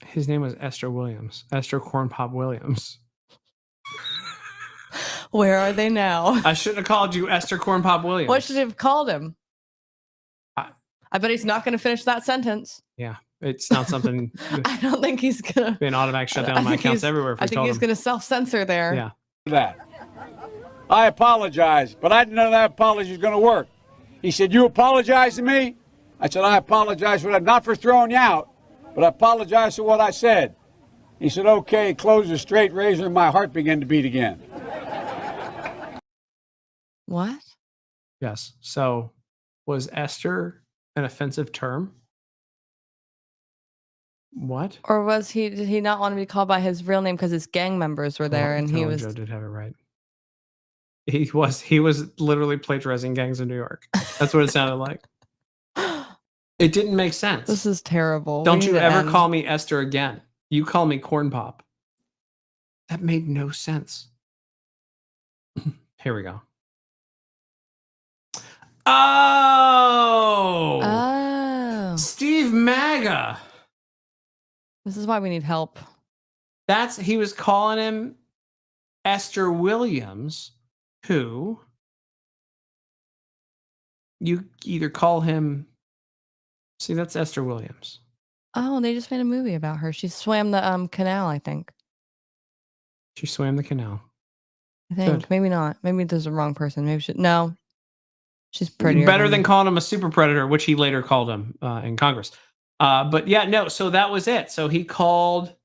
S1: His name was Esther Williams. Esther Corn Pop Williams.
S2: Where are they now?
S1: I shouldn't have called you Esther Corn Pop Williams.
S2: What should have called him? I bet he's not going to finish that sentence.
S1: Yeah, it's not something.
S2: I don't think he's going to
S1: be an automatic shutdown of my accounts everywhere.
S2: I think he's going to self-censor there.
S1: Yeah.
S13: That. I apologize, but I didn't know that apology was going to work. He said, you apologize to me? I said, I apologize for that, not for throwing you out, but I apologize for what I said. He said, okay, closed the straight razor, and my heart began to beat again.
S2: What?
S1: Yes. So was Esther an offensive term? What?
S2: Or was he? Did he not want to be called by his real name because his gang members were there and he was?
S1: Joe did have it right. He was literally plagiarizing gangs in New York. That's what it sounded like. It didn't make sense.
S2: This is terrible.
S1: Don't you ever call me Esther again. You call me Corn Pop. That made no sense. Here we go. Oh. Steve Maga.
S2: This is why we need help.
S1: He was calling him Esther Williams, who you either call him. See, that's Esther Williams.
S2: Oh, they just made a movie about her. She swam the canal, I think.
S1: She swam the canal.
S2: I think. Good. Maybe not. Maybe there's the wrong person. Maybe no. She's prettier.
S1: Better than calling him a super predator, which he later called him in Congress. But yeah, no. So that was it. So he called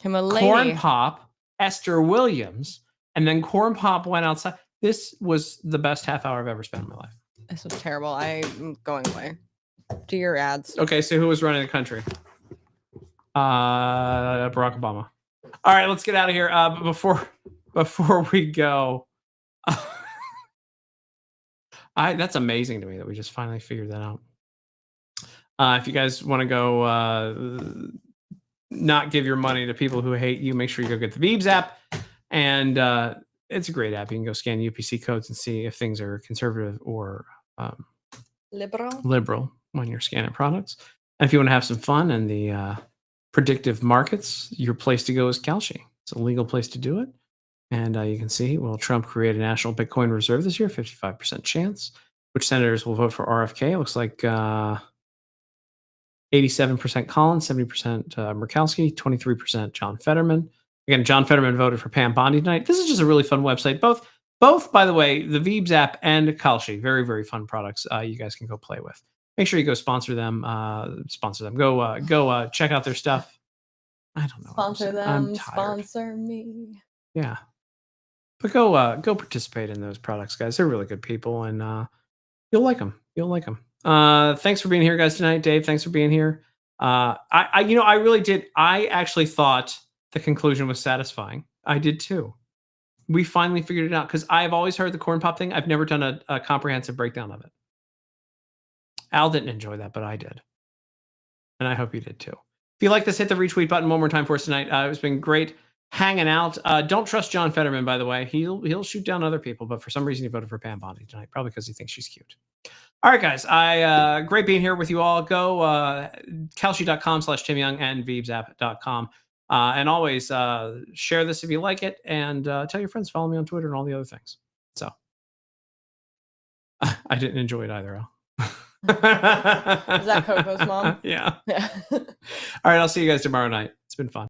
S2: him a lady.
S1: Corn Pop Esther Williams, and then Corn Pop went outside. This was the best half hour I've ever spent in my life.
S2: This was terrible. I'm going away. Do your ads.
S1: Okay, so who was running the country? Barack Obama. All right, let's get out of here. But before we go, that's amazing to me that we just finally figured that out. If you guys want to go not give your money to people who hate you, make sure you go get the Veebs app. And it's a great app. You can go scan UPC codes and see if things are conservative or liberal when you're scanning products. And if you want to have some fun in the predictive markets, your place to go is Kalshi. It's a legal place to do it. And you can see, will Trump create a national Bitcoin reserve this year? 55% chance. Which senators will vote for RFK? It looks like 87% Collins, 70% Murkowski, 23% John Fetterman. Again, John Fetterman voted for Pam Bondi tonight. This is just a really fun website. Both, by the way, the Veebs app and Kalshi, very, very fun products you guys can go play with. Make sure you go sponsor them. Go check out their stuff. I don't know.
S2: Sponsor them. Sponsor me.
S1: Yeah. But go participate in those products, guys. They're really good people, and you'll like them. You'll like them. Thanks for being here, guys, tonight. Dave, thanks for being here. I really did. I actually thought the conclusion was satisfying. I did too. We finally figured it out because I've always heard the Corn Pop thing. I've never done a comprehensive breakdown of it. Al didn't enjoy that, but I did. And I hope you did too. If you like this, hit the retweet button one more time for us tonight. It's been great hanging out. Don't trust John Fetterman, by the way. He'll shoot down other people, but for some reason he voted for Pam Bondi tonight, probably because he thinks she's cute. All right, guys. Great being here with you all. Go kalshi.com/TimYoung and veebsapp.com. And always share this if you like it, and tell your friends, follow me on Twitter and all the other things. So I didn't enjoy it either, Al.
S2: Is that Coco's mom?
S1: Yeah. All right, I'll see you guys tomorrow night. It's been fun.